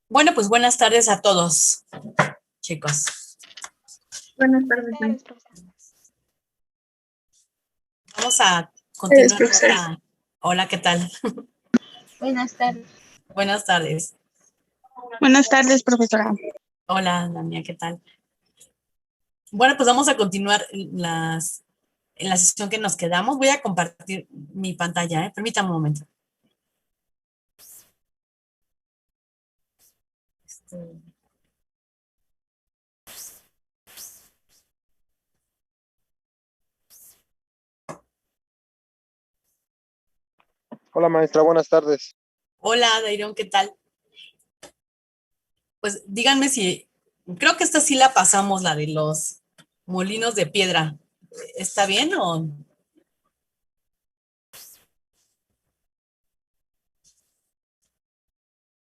Bueno, pues buenas tardes a todos, chicos. Buenas tardes, profesor. Vamos a continuar profesor. esta... Hola, ¿qué tal? Buenas tardes. Buenas tardes. Buenas tardes, profesora. Hola, Dania, ¿qué tal? Bueno, pues vamos a continuar en la sesión que nos quedamos. Voy a compartir mi pantalla, ¿eh? Permítame un momento. Hola maestra, buenas tardes. Hola, Dairon, ¿qué tal? Pues díganme si... Creo que esta sí la pasamos, la de los molinos de piedra. ¿Está bien o...?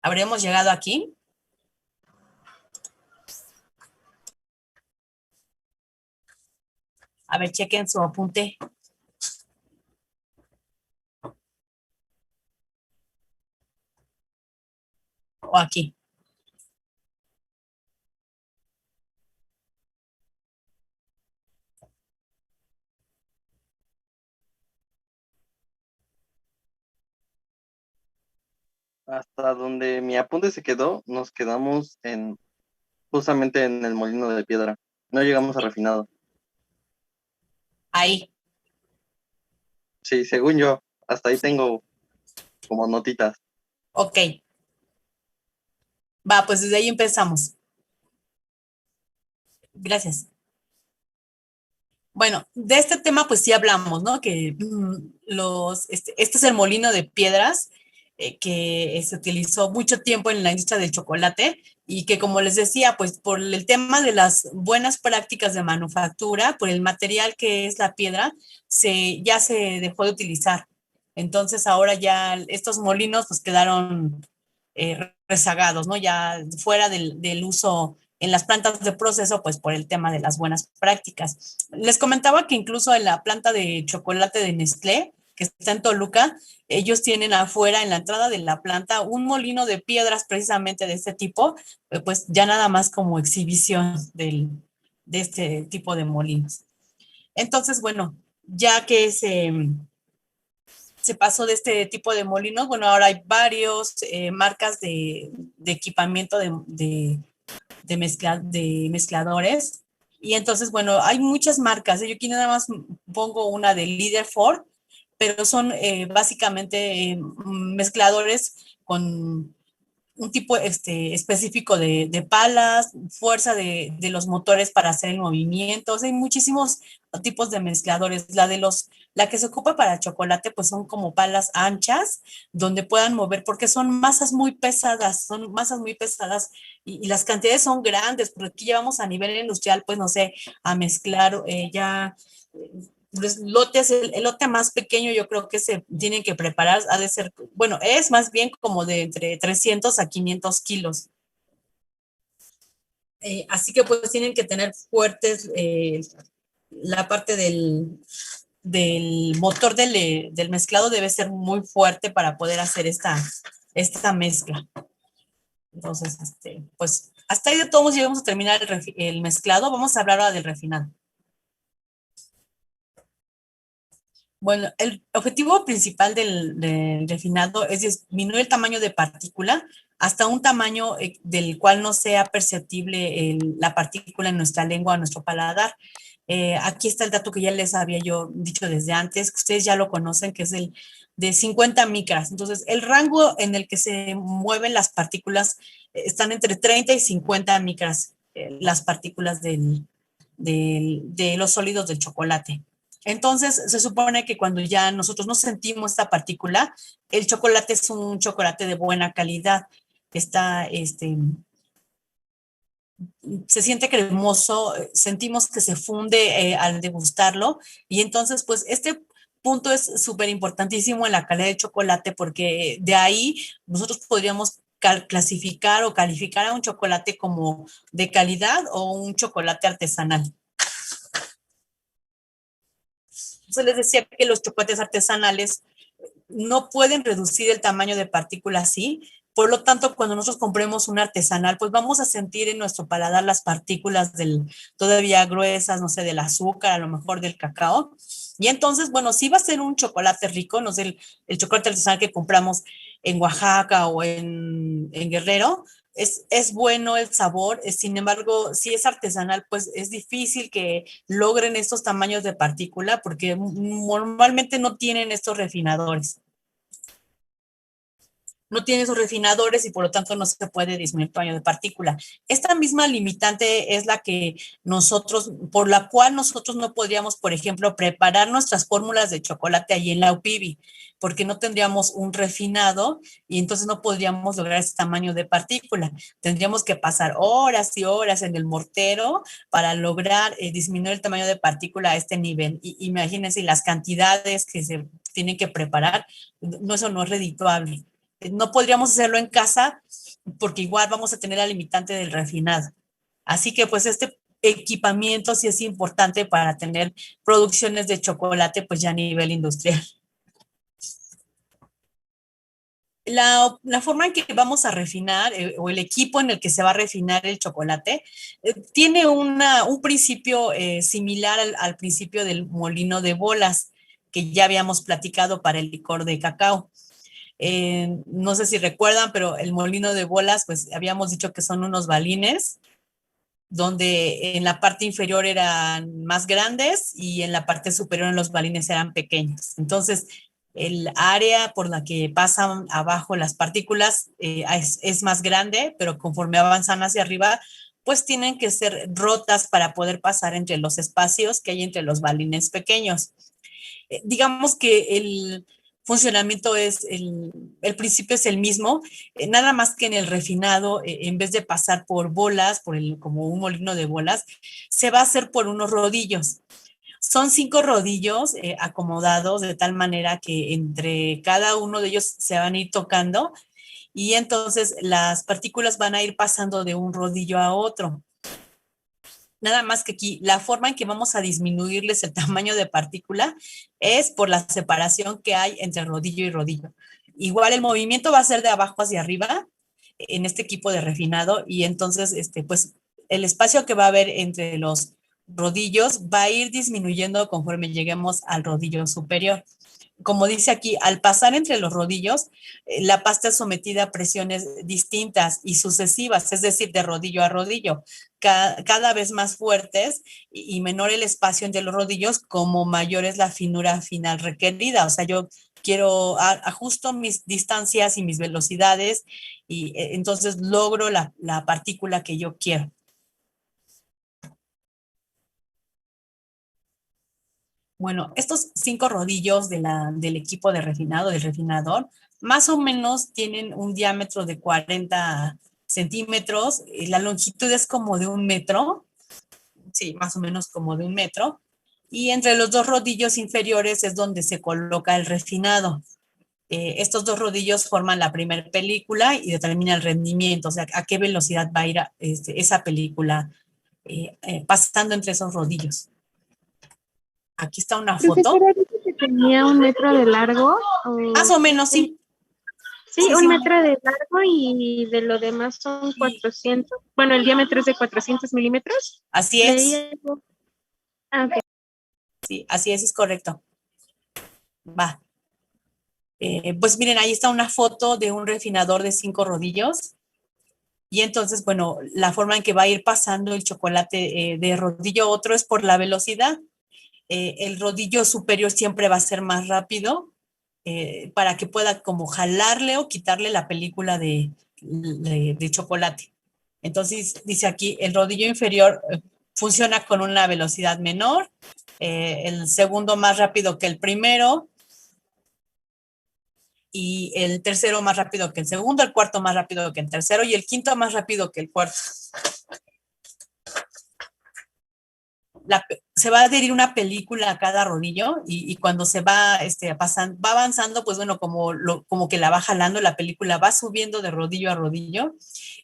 ¿Habremos llegado aquí? A ver, chequen su apunte. O aquí. Hasta donde mi apunte se quedó, nos quedamos justamente en el molino de piedra. No llegamos a refinado. Ahí. Sí, según yo, hasta ahí tengo como notitas. Ok. Va, pues desde ahí empezamos. Gracias. Bueno, de este tema pues sí hablamos, ¿no? Que este es el molino de piedras que se utilizó mucho tiempo en la industria del chocolate y que como les decía, pues por el tema de las buenas prácticas de manufactura, por el material que es la piedra, ya se dejó de utilizar. Entonces ahora ya estos molinos pues quedaron rezagados, ¿no? Ya fuera del uso en las plantas de proceso, pues por el tema de las buenas prácticas. Les comentaba que incluso en la planta de chocolate de Nestlé, que está en Toluca, ellos tienen afuera, en la entrada de la planta, un molino de piedras precisamente de este tipo, pues ya nada más como exhibición de este tipo de molinos. Entonces, bueno, ya que se pasó de este tipo de molinos, bueno, ahora hay varios marcas de equipamiento de mezcladores. Y entonces, bueno, hay muchas marcas. Yo aquí nada más pongo una de Líder Ford, pero son básicamente mezcladores con un tipo específico de palas, fuerza de los motores para hacer el movimiento. O sea, hay muchísimos tipos de mezcladores. La que se ocupa para chocolate, pues son como palas anchas, donde puedan mover, porque son masas muy pesadas y las cantidades son grandes, porque aquí llevamos a nivel industrial, pues no sé, a mezclar ya los lotes, el lote más pequeño yo creo que se tienen que preparar, ha de ser, bueno, es más bien como de entre 300 a 500 kilos. Así que pues tienen que tener fuertes la parte del motor del mezclado debe ser muy fuerte para poder hacer esta mezcla. Entonces, pues hasta ahí de todos llegamos a terminar el mezclado. Vamos a hablar ahora del refinado. Bueno, el objetivo principal del refinado es disminuir el tamaño de partícula hasta un tamaño del cual no sea perceptible la partícula en nuestra lengua o nuestro paladar. Aquí está el dato que ya les había yo dicho desde antes, que ustedes ya lo conocen, que es el de 50 micras. Entonces, el rango en el que se mueven las partículas están entre 30 y 50 micras, las partículas de los sólidos del chocolate. Entonces, se supone que cuando ya nosotros no sentimos esta partícula, el chocolate es un chocolate de buena calidad. Está, se siente cremoso, sentimos que se funde al degustarlo y entonces pues este punto es súper importantísimo en la calidad del chocolate porque de ahí nosotros podríamos clasificar o calificar a un chocolate como de calidad o un chocolate artesanal. Entonces les decía que los chocolates artesanales no pueden reducir el tamaño de partículas así. Por lo tanto, cuando nosotros compremos un artesanal, pues vamos a sentir en nuestro paladar las partículas todavía gruesas, no sé, del azúcar, a lo mejor del cacao. Y entonces, bueno, sí va a ser un chocolate rico, no sé, el chocolate artesanal que compramos en Oaxaca o en Guerrero, es bueno el sabor, sin embargo, si es artesanal, pues es difícil que logren estos tamaños de partícula porque normalmente no tienen estos refinadores. No tiene esos refinadores y por lo tanto no se puede disminuir el tamaño de partícula. Esta misma limitante es la que por la cual nosotros no podríamos, por ejemplo, preparar nuestras fórmulas de chocolate allí en la UPIBI, porque no tendríamos un refinado y entonces no podríamos lograr ese tamaño de partícula. Tendríamos que pasar horas y horas en el mortero para lograr disminuir el tamaño de partícula a este nivel. Y imagínense las cantidades que se tienen que preparar, eso no es redituable. No podríamos hacerlo en casa porque igual vamos a tener la limitante del refinado. Así que pues este equipamiento sí es importante para tener producciones de chocolate pues ya a nivel industrial. La forma en que vamos a refinar o el equipo en el que se va a refinar el chocolate tiene un principio similar al principio del molino de bolas que ya habíamos platicado para el licor de cacao. No sé si recuerdan, pero el molino de bolas, pues habíamos dicho que son unos balines, donde en la parte inferior eran más grandes y en la parte superior en los balines eran pequeños. Entonces, el área por la que pasan abajo las partículas es más grande, pero conforme avanzan hacia arriba, pues tienen que ser rotas para poder pasar entre los espacios que hay entre los balines pequeños. Digamos que el funcionamiento el principio es el mismo, nada más que en el refinado, en vez de pasar por bolas, como un molino de bolas, se va a hacer por unos rodillos. Son 5 rodillos acomodados de tal manera que entre cada uno de ellos se van a ir tocando y entonces las partículas van a ir pasando de un rodillo a otro. Nada más que aquí la forma en que vamos a disminuirles el tamaño de partícula es por la separación que hay entre rodillo y rodillo. Igual el movimiento va a ser de abajo hacia arriba en este equipo de refinado y entonces pues el espacio que va a haber entre los rodillos va a ir disminuyendo conforme lleguemos al rodillo superior. Como dice aquí, al pasar entre los rodillos, la pasta es sometida a presiones distintas y sucesivas, es decir, de rodillo a rodillo, cada vez más fuertes y menor el espacio entre los rodillos, como mayor es la finura final requerida. O sea, yo ajusto mis distancias y mis velocidades y entonces logro la partícula que yo quiero. Bueno, estos 5 rodillos del equipo de refinado, del refinador, más o menos tienen un diámetro de 40 centímetros. La longitud es como de 1 metro, sí, más o menos como de 1 metro. Y entre los 2 rodillos inferiores es donde se coloca el refinado. Estos 2 rodillos forman la primera película y determina el rendimiento, o sea, a qué velocidad va a ir esa película pasando entre esos rodillos. Aquí está una foto. Profesora, dice que tenía 1 metro de largo. Más o menos, sí. Sí, 1 metro de largo y de lo demás son 400. Bueno, el diámetro es de 400 milímetros. Así es. Okay. Sí, así es correcto. Va. Pues miren, ahí está una foto de un refinador de 5 rodillos. Y entonces, bueno, la forma en que va a ir pasando el chocolate de rodillo a otro es por la velocidad. El rodillo superior siempre va a ser más rápido para que pueda como jalarle o quitarle la película de chocolate. Entonces, dice aquí, el rodillo inferior funciona con una velocidad menor, el segundo más rápido que el primero, y el tercero más rápido que el segundo, el cuarto más rápido que el tercero y el quinto más rápido que el cuarto. Se va a adherir una película a cada rodillo y cuando se va, va avanzando, pues bueno, como que la va jalando, la película va subiendo de rodillo a rodillo.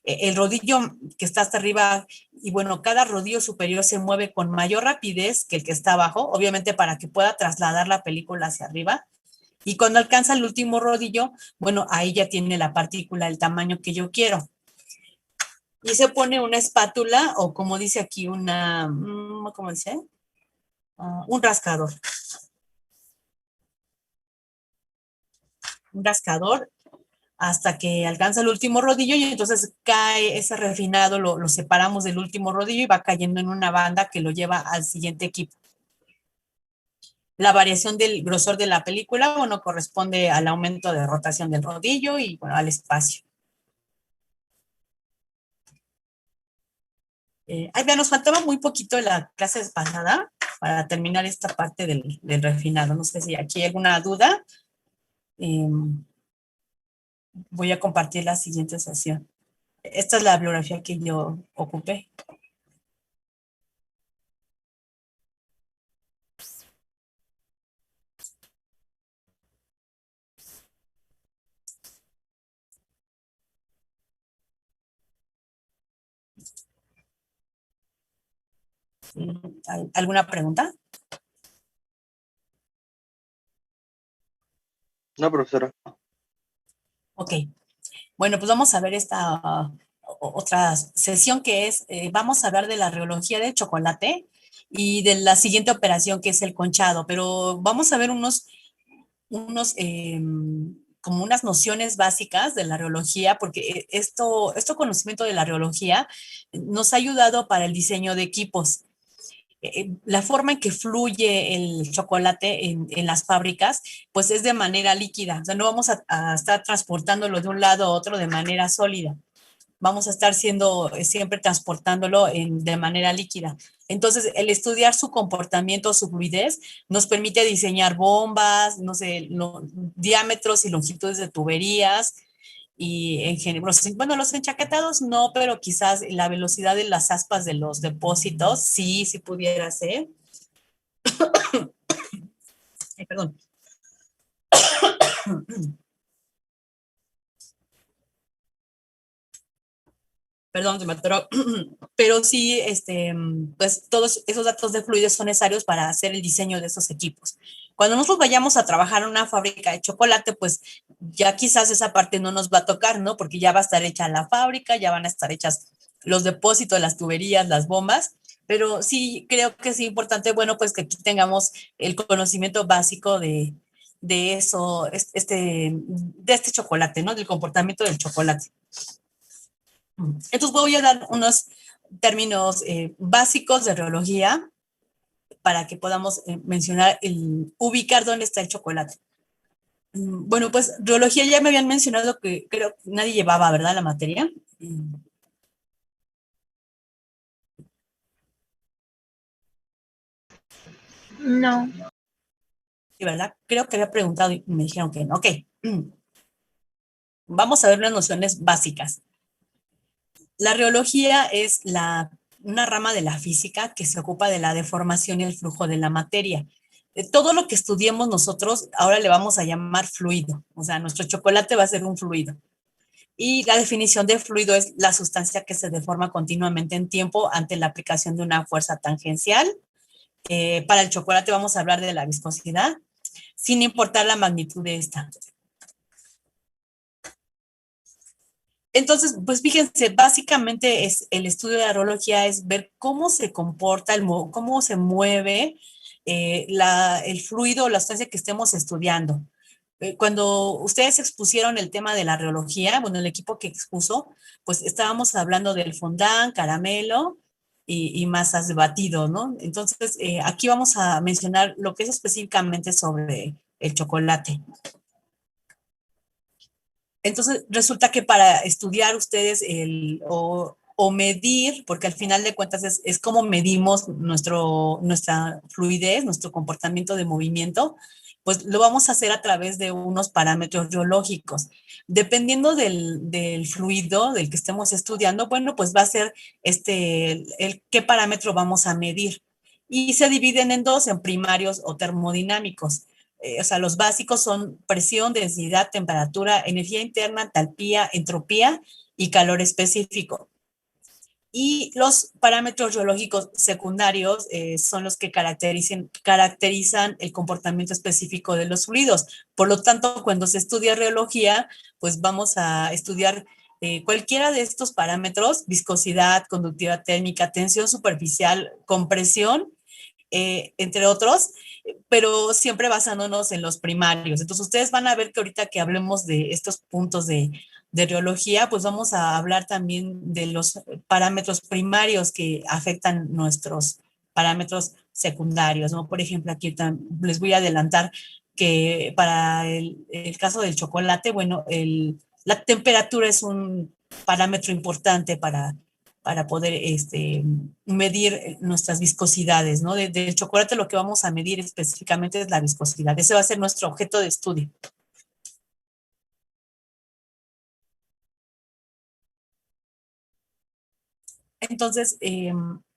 El rodillo que está hasta arriba, y bueno, cada rodillo superior se mueve con mayor rapidez que el que está abajo, obviamente para que pueda trasladar la película hacia arriba. Y cuando alcanza el último rodillo, bueno, ahí ya tiene la partícula, el tamaño que yo quiero. Y se pone una espátula o como dice aquí, ¿cómo dice? Un rascador. Un rascador hasta que alcanza el último rodillo y entonces cae ese refinado, lo separamos del último rodillo y va cayendo en una banda que lo lleva al siguiente equipo. La variación del grosor de la película, bueno, corresponde al aumento de rotación del rodillo y, bueno, al espacio. Ya nos faltaba muy poquito en la clase pasada para terminar esta parte del refinado. No sé si aquí hay alguna duda. Voy a compartir la siguiente sesión. Esta es la bibliografía que yo ocupé. ¿Alguna pregunta? No, profesora. Ok. Bueno, pues vamos a ver esta otra sesión que es, vamos a hablar de la reología del chocolate y de la siguiente operación que es el conchado, pero vamos a ver como unas nociones básicas de la reología, porque esto conocimiento de la reología nos ha ayudado para el diseño de equipos. La forma en que fluye el chocolate en las fábricas, pues es de manera líquida. O sea, no vamos a estar transportándolo de un lado a otro de manera sólida. Vamos a estar siempre transportándolo de manera líquida. Entonces, el estudiar su comportamiento, su fluidez, nos permite diseñar bombas, no sé, diámetros y longitudes de tuberías, y en general, bueno, los enchaquetados no, pero quizás la velocidad de las aspas de los depósitos, sí pudiera ser. Ay, perdón. Perdón, se me atoró. Pero sí, pues todos esos datos de fluidez son necesarios para hacer el diseño de esos equipos. Cuando nosotros vayamos a trabajar en una fábrica de chocolate, pues ya quizás esa parte no nos va a tocar, ¿no? Porque ya va a estar hecha la fábrica, ya van a estar hechas los depósitos, las tuberías, las bombas, pero sí creo que es importante, pues que aquí tengamos el conocimiento básico de eso, de este chocolate, ¿no? Del comportamiento del chocolate. Entonces voy a dar unos términos básicos de reología para que podamos ubicar dónde está el chocolate. Bueno, pues reología ya me habían mencionado que creo que nadie llevaba, ¿verdad? La materia. No. Sí, ¿verdad? Creo que había preguntado y me dijeron que no. Ok. Vamos a ver las nociones básicas. La reología es una rama de la física que se ocupa de la deformación y el flujo de la materia. Todo lo que estudiemos nosotros ahora le vamos a llamar fluido, o sea, nuestro chocolate va a ser un fluido. Y la definición de fluido es la sustancia que se deforma continuamente en tiempo ante la aplicación de una fuerza tangencial. Para el chocolate vamos a hablar de la viscosidad, sin importar la magnitud de esta. Entonces, pues fíjense, básicamente el estudio de la reología es ver cómo se comporta, cómo se mueve el fluido o la sustancia que estemos estudiando. Cuando ustedes expusieron el tema de la reología, bueno, el equipo que expuso, pues estábamos hablando del fondant, caramelo y masas de batido, ¿no? Entonces, aquí vamos a mencionar lo que es específicamente sobre el chocolate. Entonces, resulta que para estudiar ustedes o medir, porque al final de cuentas es cómo medimos nuestra fluidez, nuestro comportamiento de movimiento, pues lo vamos a hacer a través de unos parámetros geológicos. Dependiendo del fluido del que estemos estudiando, bueno, pues va a ser qué parámetro vamos a medir. Y se dividen en dos, en primarios o termodinámicos. O sea, los básicos son presión, densidad, temperatura, energía interna, entalpía, entropía y calor específico. Y los parámetros geológicos secundarios son los que caracterizan el comportamiento específico de los fluidos. Por lo tanto, cuando se estudia reología, pues vamos a estudiar cualquiera de estos parámetros: viscosidad, conductividad térmica, tensión superficial, compresión, entre otros, pero siempre basándonos en los primarios. Entonces, ustedes van a ver que ahorita que hablemos de estos puntos de reología, pues vamos a hablar también de los parámetros primarios que afectan nuestros parámetros secundarios, ¿no? Por ejemplo, aquí les voy a adelantar que para el caso del chocolate, bueno, la temperatura es un parámetro importante para poder medir nuestras viscosidades, ¿no? Del chocolate lo que vamos a medir específicamente es la viscosidad. Ese va a ser nuestro objeto de estudio. Entonces,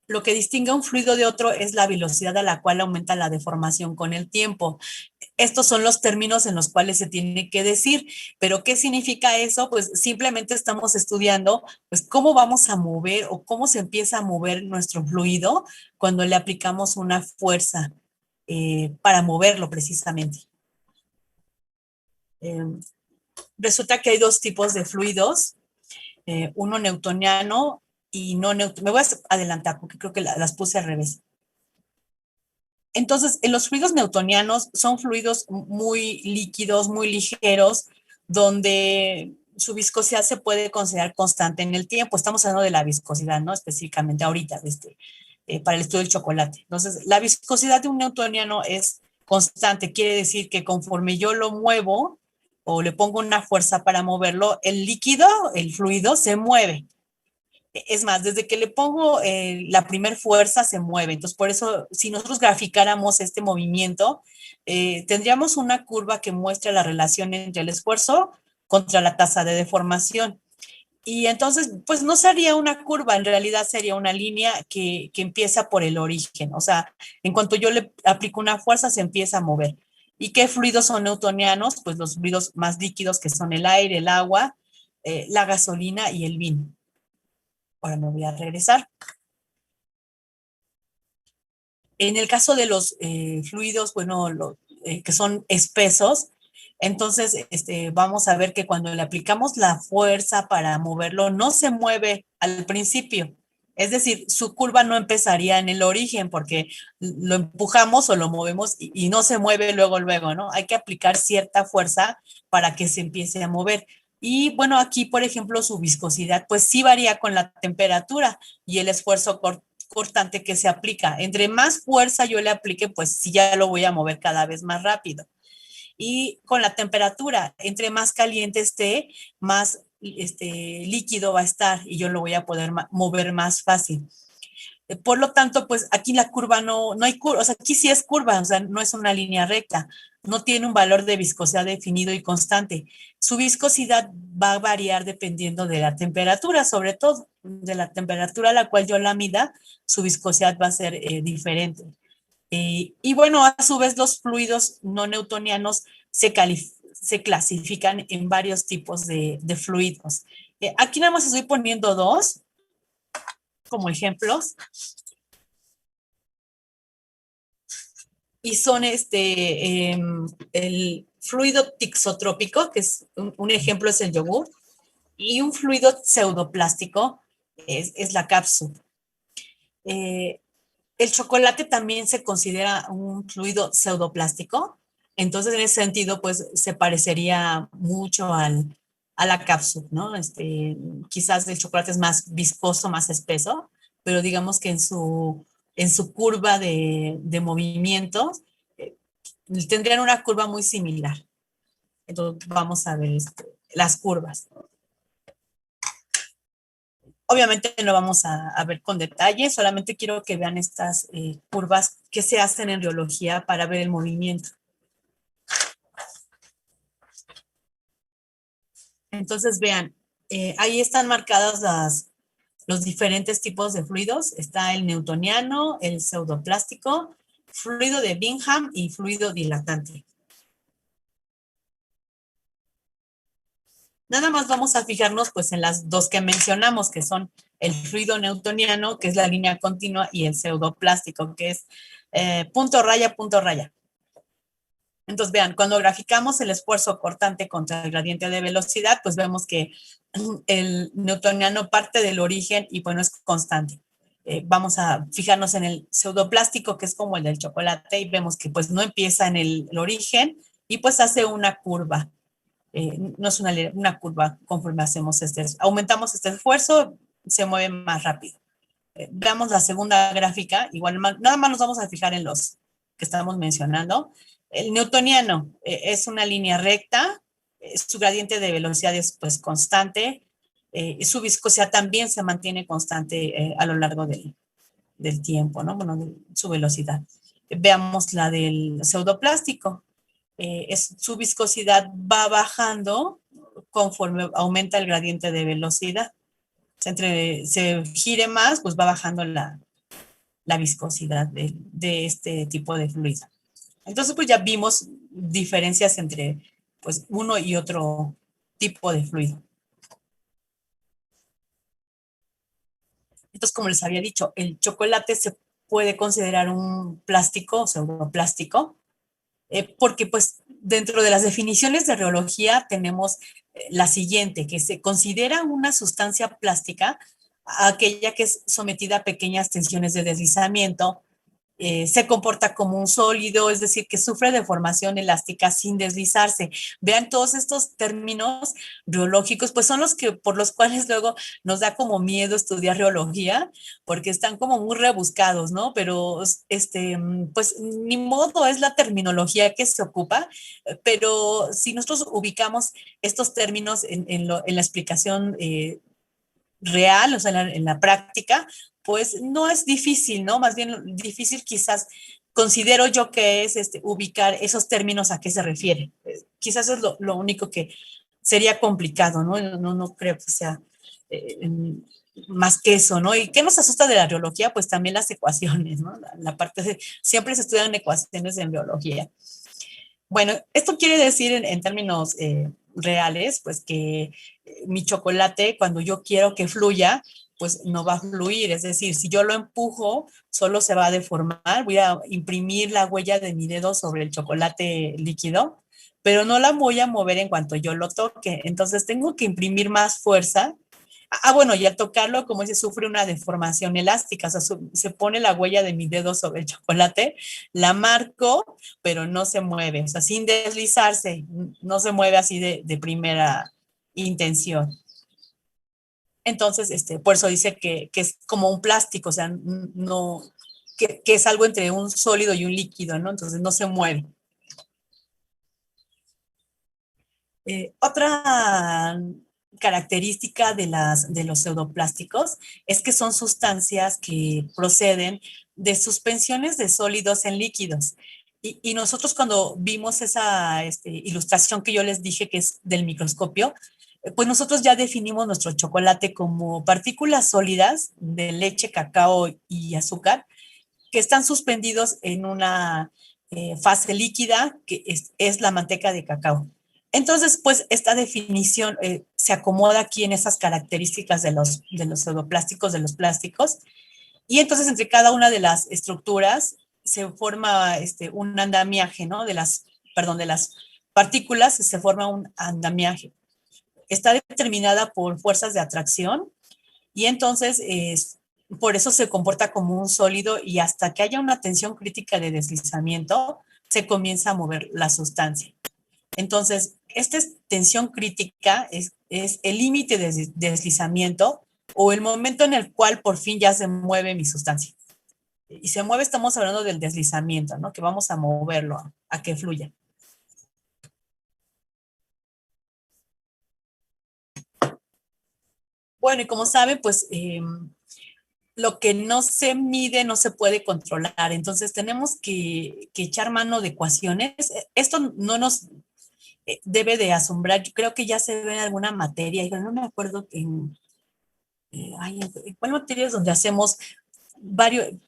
lo que distingue un fluido de otro es la velocidad a la cual aumenta la deformación con el tiempo. Estos son los términos en los cuales se tiene que decir, pero ¿qué significa eso? Pues simplemente estamos estudiando pues cómo vamos a mover o cómo se empieza a mover nuestro fluido cuando le aplicamos una fuerza para moverlo precisamente. Eh, Resulta que hay dos tipos de fluidos, uno newtoniano y no newtoniano. Me voy a adelantar porque creo que las puse al revés. Entonces, los fluidos newtonianos son fluidos muy líquidos, muy ligeros, donde su viscosidad se puede considerar constante en el tiempo. Estamos hablando de la viscosidad, ¿no? Específicamente ahorita, para el estudio del chocolate. Entonces, la viscosidad de un newtoniano es constante. Quiere decir que conforme yo lo muevo o le pongo una fuerza para moverlo, el líquido, el fluido, se mueve. Es más, desde que le pongo la primer fuerza se mueve. Entonces, por eso, si nosotros graficáramos este movimiento, tendríamos una curva que muestra la relación entre el esfuerzo contra la tasa de deformación. Y entonces, pues no sería una curva, en realidad sería una línea que empieza por el origen. O sea, en cuanto yo le aplico una fuerza, se empieza a mover. ¿Y qué fluidos son newtonianos? Pues los fluidos más líquidos, que son el aire, el agua, la gasolina y el vino. Ahora me voy a regresar. En el caso de los fluidos, bueno, que son espesos, entonces vamos a ver que cuando le aplicamos la fuerza para moverlo, no se mueve al principio. Es decir, su curva no empezaría en el origen porque lo empujamos o lo movemos y no se mueve luego, luego, ¿no? Hay que aplicar cierta fuerza para que se empiece a mover. Y bueno, aquí, por ejemplo, su viscosidad, pues sí varía con la temperatura y el esfuerzo cortante que se aplica. Entre más fuerza yo le aplique, pues sí ya lo voy a mover cada vez más rápido. Y con la temperatura, entre más caliente esté, más líquido va a estar y yo lo voy a poder mover más fácil. Por lo tanto, pues aquí la curva no hay curva, o sea, aquí sí es curva, o sea, no es una línea recta, no tiene un valor de viscosidad definido y constante. Su viscosidad va a variar dependiendo de la temperatura, sobre todo de la temperatura a la cual yo la mida, su viscosidad va a ser diferente. Y bueno, a su vez los fluidos no newtonianos se clasifican en varios tipos de fluidos. Aquí nada más estoy poniendo dos como ejemplos. Y son el fluido tixotrópico, que es un ejemplo es el yogur, y un fluido pseudoplástico es la cápsula. El chocolate también se considera un fluido pseudoplástico. Entonces, en ese sentido, pues se parecería mucho a la cápsula, ¿no? Quizás el chocolate es más viscoso, más espeso, pero digamos que en su curva de movimientos eh, tendrían una curva muy similar. Entonces, vamos a ver las curvas. Obviamente no vamos a ver con detalle, solamente quiero que vean estas curvas que se hacen en riología para ver el movimiento. Entonces, vean, ahí están marcadas los diferentes tipos de fluidos. Está el newtoniano, el pseudoplástico, fluido de Bingham y fluido dilatante. Nada más vamos a fijarnos pues en las dos que mencionamos, que son el fluido newtoniano, que es la línea continua, y el pseudoplástico, que es punto raya, punto raya. Entonces, vean, cuando graficamos el esfuerzo cortante contra el gradiente de velocidad, pues vemos que el newtoniano parte del origen y bueno, es constante. Vamos a fijarnos en el pseudoplástico, que es como el del chocolate, y vemos que pues no empieza en el origen y pues hace una curva. No es una curva conforme aumentamos este esfuerzo, se mueve más rápido. Veamos la segunda gráfica, igual nada más nos vamos a fijar en los que estamos mencionando. El newtoniano es una línea recta, su gradiente de velocidad es pues constante, su viscosidad también se mantiene constante a lo largo del tiempo, ¿no? Bueno, su velocidad. Veamos la del pseudoplástico. Su viscosidad va bajando conforme aumenta el gradiente de velocidad. Se gire más, pues va bajando la viscosidad de este tipo de fluido. Entonces, pues ya vimos diferencias entre pues, uno y otro tipo de fluido. Entonces, como les había dicho, el chocolate se puede considerar un plástico, o pseudoplástico, porque pues dentro de las definiciones de reología tenemos la siguiente, que se considera una sustancia plástica aquella que es sometida a pequeñas tensiones de deslizamiento, se comporta como un sólido, es decir, que sufre deformación elástica sin deslizarse. Vean, todos estos términos reológicos, pues son los que por los cuales luego nos da como miedo estudiar reología, porque están como muy rebuscados, ¿no? Pero pues ni modo, es la terminología que se ocupa, pero si nosotros ubicamos estos términos en la explicación real, o sea, en la práctica, pues no es difícil, ¿no? Más bien difícil quizás considero yo que es ubicar esos términos a qué se refiere. Quizás es lo único que sería complicado, ¿no? No creo que sea más que eso, ¿no? ¿Y qué nos asusta de la biología? Pues también las ecuaciones, ¿no? La parte siempre se estudian ecuaciones en biología. Bueno, esto quiere decir en términos reales, pues que mi chocolate, cuando yo quiero que fluya, pues no va a fluir. Es decir, si yo lo empujo, solo se va a deformar. Voy a imprimir la huella de mi dedo sobre el chocolate líquido, pero no la voy a mover en cuanto yo lo toque. Entonces tengo que imprimir más fuerza. Bueno, y al tocarlo, como dice, sufre una deformación elástica, o sea, se pone la huella de mi dedo sobre el chocolate, la marco, pero no se mueve, o sea, sin deslizarse, no se mueve así de primera intención. Entonces, por eso dice que es como un plástico, o sea, no, que es algo entre un sólido y un líquido, ¿no? Entonces no se mueve. Otra característica de los pseudoplásticos es que son sustancias que proceden de suspensiones de sólidos en líquidos. Y nosotros cuando vimos esa ilustración que yo les dije que es del microscopio, pues nosotros ya definimos nuestro chocolate como partículas sólidas de leche, cacao y azúcar que están suspendidos en una fase líquida que es la manteca de cacao. Entonces, pues esta definición se acomoda aquí en esas características de los pseudoplásticos, de los plásticos, y entonces entre cada una de las estructuras se forma un andamiaje, ¿no? De las partículas se forma un andamiaje. Está determinada por fuerzas de atracción y entonces por eso se comporta como un sólido y hasta que haya una tensión crítica de deslizamiento, se comienza a mover la sustancia. Entonces, esta tensión crítica es el límite de deslizamiento o el momento en el cual por fin ya se mueve mi sustancia. Y se mueve, estamos hablando del deslizamiento, ¿no? Que vamos a moverlo a que fluya. Bueno, y como saben, pues lo que no se mide no se puede controlar. Entonces tenemos que echar mano de ecuaciones. Esto no nos debe de asombrar. Yo creo que ya se ve en alguna materia, yo no me acuerdo en cuál materia es donde hacemos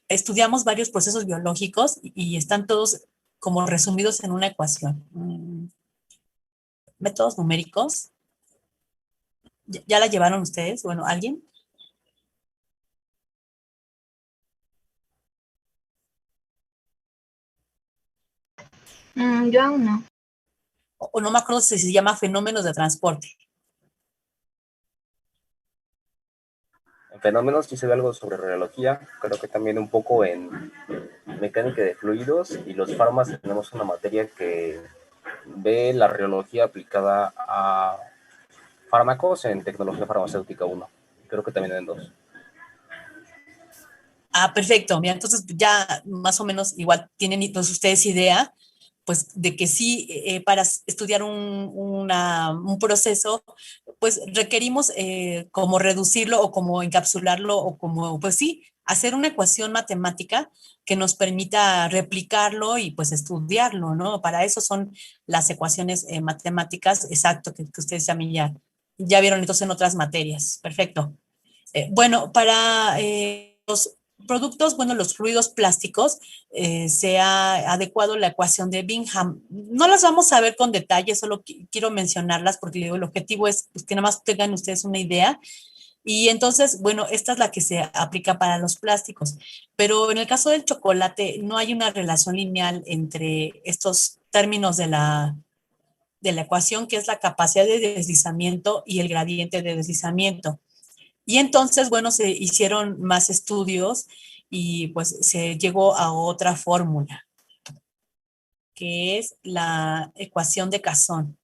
estudiamos varios procesos biológicos y están todos como resumidos en una ecuación. Métodos numéricos. ¿Ya la llevaron ustedes? Bueno, ¿alguien? Yo aún no. O no me acuerdo si se llama fenómenos de transporte. En fenómenos sí se ve algo sobre radiología, creo que también un poco en mecánica de fluidos, y los farmas tenemos una materia que ve la radiología aplicada a fármacos en tecnología farmacéutica 1. Creo que también en 2. Ah, perfecto. Mira, entonces ya más o menos igual tienen entonces ustedes idea, pues de que sí, para estudiar un proceso, pues requerimos como reducirlo o como encapsularlo o como, pues sí, hacer una ecuación matemática que nos permita replicarlo y pues estudiarlo, ¿no? Para eso son las ecuaciones matemáticas, exacto, que ustedes también ya vieron entonces en otras materias. Perfecto. Bueno, para los productos, bueno, los fluidos plásticos, se ha adecuado la ecuación de Bingham. No las vamos a ver con detalle, solo quiero mencionarlas porque digo, el objetivo es pues, que nada más tengan ustedes una idea. Y entonces, bueno, esta es la que se aplica para los plásticos. Pero en el caso del chocolate, no hay una relación lineal entre estos términos de la ecuación, que es la capacidad de deslizamiento y el gradiente de deslizamiento. Y entonces, bueno, se hicieron más estudios y pues se llegó a otra fórmula, que es la ecuación de Casson.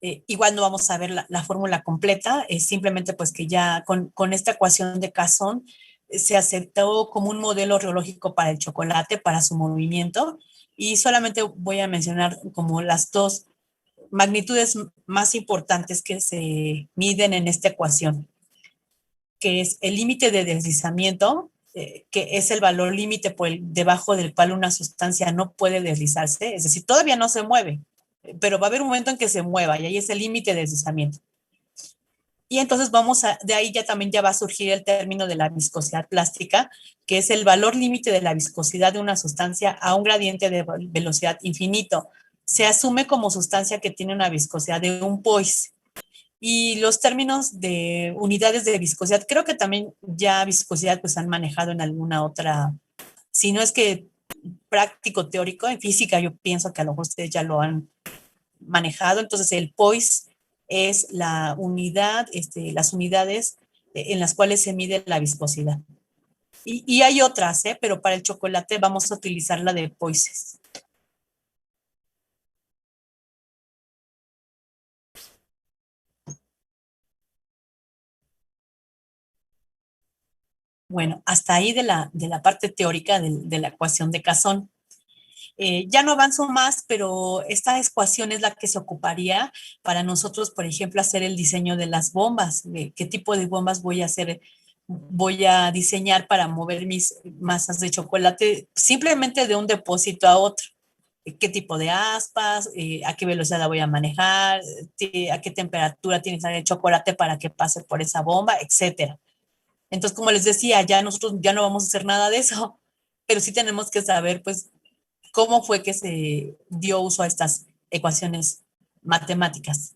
Igual no vamos a ver la fórmula completa, es simplemente pues que ya con esta ecuación de Casson se aceptó como un modelo reológico para el chocolate, para su movimiento, y solamente voy a mencionar como las dos magnitudes más importantes que se miden en esta ecuación, que es el límite de deslizamiento, que es el valor límite por debajo del cual una sustancia no puede deslizarse, es decir, todavía no se mueve, pero va a haber un momento en que se mueva y ahí es el límite de deslizamiento. Y entonces de ahí ya va a surgir el término de la viscosidad plástica, que es el valor límite de la viscosidad de una sustancia a un gradiente de velocidad infinito. Se asume como sustancia que tiene una viscosidad de un Poise. Y los términos de unidades de viscosidad, creo que también ya viscosidad pues han manejado en alguna otra, si no es que práctico teórico, en física yo pienso que a lo mejor ustedes ya lo han manejado. Entonces el POIS es la unidad, las unidades en las cuales se mide la viscosidad. Y hay otras, pero para el chocolate vamos a utilizar la de POISES. Bueno, hasta ahí de la parte teórica de la ecuación de Casson. Ya no avanzo más, pero esta ecuación es la que se ocuparía para nosotros, por ejemplo, hacer el diseño de las bombas. De qué tipo de bombas voy a hacer, voy a diseñar para mover mis masas de chocolate simplemente de un depósito a otro. ¿Qué tipo de aspas? ¿A qué velocidad la voy a manejar? ¿A qué temperatura tiene que estar el chocolate para que pase por esa bomba? Etcétera. Entonces, como les decía, ya nosotros ya no vamos a hacer nada de eso, pero sí tenemos que saber, pues, cómo fue que se dio uso a estas ecuaciones matemáticas.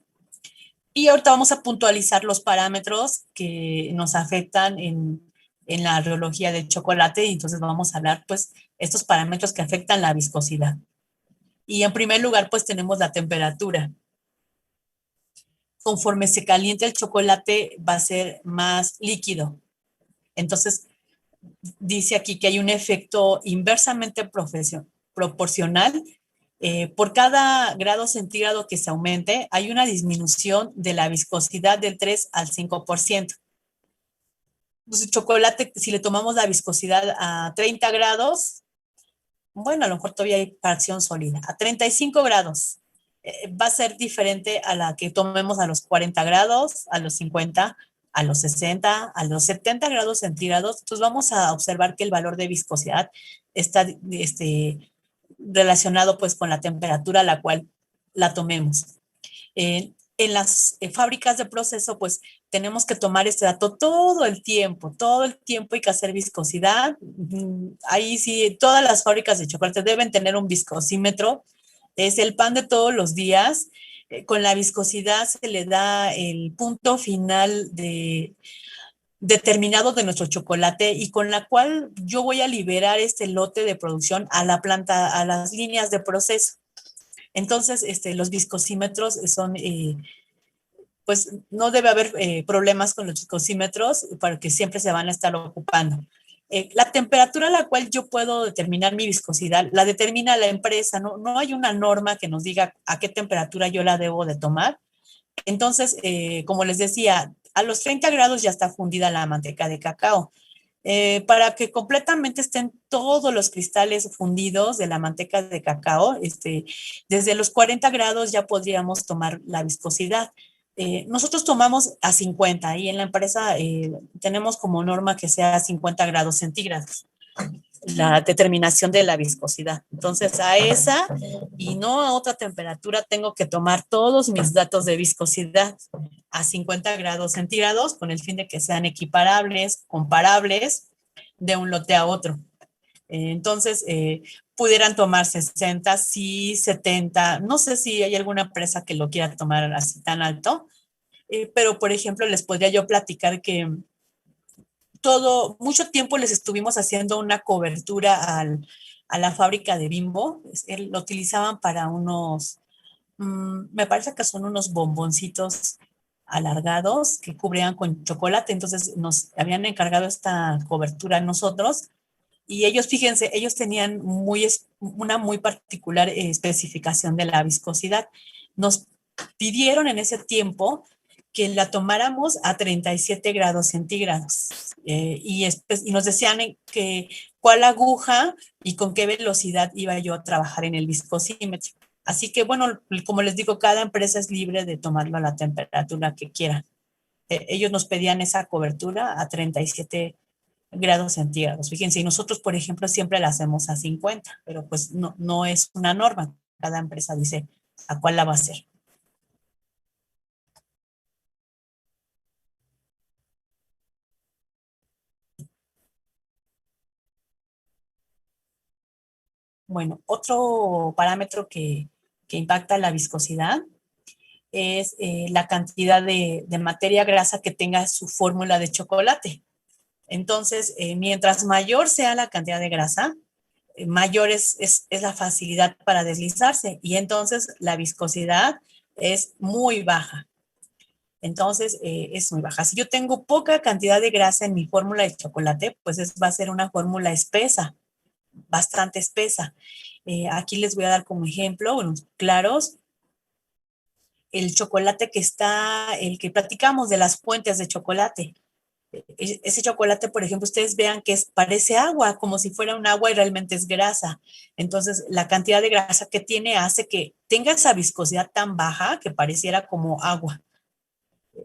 Y ahorita vamos a puntualizar los parámetros que nos afectan en la reología del chocolate, y entonces vamos a hablar, pues, estos parámetros que afectan la viscosidad. Y en primer lugar, pues, tenemos la temperatura. Conforme se caliente el chocolate, va a ser más líquido. Entonces, dice aquí que hay un efecto inversamente proporcional. Por cada grado centígrado que se aumente, hay una disminución de la viscosidad del 3 al 5%. Entonces, chocolate, si le tomamos la viscosidad a 30 grados, bueno, a lo mejor todavía hay fracción sólida. A 35 grados va a ser diferente a la que tomemos a los 40 grados, a los 50, a los 60, a los 70 grados centígrados. Entonces vamos a observar que el valor de viscosidad está relacionado pues con la temperatura a la cual la tomemos. En las fábricas de proceso, pues tenemos que tomar este dato todo el tiempo hay que hacer viscosidad. Ahí sí, todas las fábricas de chocolate deben tener un viscosímetro, es el pan de todos los días. Con la viscosidad se le da el punto final determinado de nuestro chocolate y con la cual yo voy a liberar este lote de producción a la planta, a las líneas de proceso. Entonces, los viscosímetros son, pues no debe haber problemas con los viscosímetros porque siempre se van a estar ocupando. La temperatura a la cual yo puedo determinar mi viscosidad la determina la empresa, no hay una norma que nos diga a qué temperatura yo la debo de tomar. Entonces, como les decía, a los 30 grados ya está fundida la manteca de cacao. Para que completamente estén todos los cristales fundidos de la manteca de cacao, desde los 40 grados ya podríamos tomar la viscosidad. Nosotros tomamos a 50 y en la empresa tenemos como norma que sea 50 grados centígrados la determinación de la viscosidad. Entonces, a esa y no a otra temperatura tengo que tomar todos mis datos de viscosidad a 50 grados centígrados con el fin de que sean equiparables, comparables de un lote a otro. Entonces, pudieran tomar 60, sí, 70. No sé si hay alguna empresa que lo quiera tomar así tan alto, pero por ejemplo, les podría yo platicar que mucho tiempo les estuvimos haciendo una cobertura a la fábrica de Bimbo. Lo utilizaban para unos, me parece que son unos bomboncitos alargados que cubrían con chocolate. Entonces nos habían encargado esta cobertura a nosotros y ellos, fíjense, ellos tenían una muy particular especificación de la viscosidad. Nos pidieron en ese tiempo que la tomáramos a 37 grados centígrados y nos decían que cuál aguja y con qué velocidad iba yo a trabajar en el viscosímetro. Así que, bueno, como les digo, cada empresa es libre de tomarlo a la temperatura que quiera. Ellos nos pedían esa cobertura a 37 grados centígrados. Fíjense, y nosotros, por ejemplo, siempre la hacemos a 50, pero pues no es una norma. Cada empresa dice a cuál la va a hacer. Bueno, otro parámetro que impacta la viscosidad es la cantidad de materia grasa que tenga su fórmula de chocolate. Entonces, mientras mayor sea la cantidad de grasa, mayor es la facilidad para deslizarse y entonces la viscosidad es muy baja. Entonces, es muy baja. Si yo tengo poca cantidad de grasa en mi fórmula de chocolate, pues va a ser una fórmula espesa, bastante espesa. Aquí les voy a dar como ejemplo, unos claros, el chocolate el que platicamos de las fuentes de chocolate. Ese chocolate, por ejemplo, ustedes vean que parece agua, como si fuera un agua y realmente es grasa. Entonces, la cantidad de grasa que tiene hace que tenga esa viscosidad tan baja que pareciera como agua.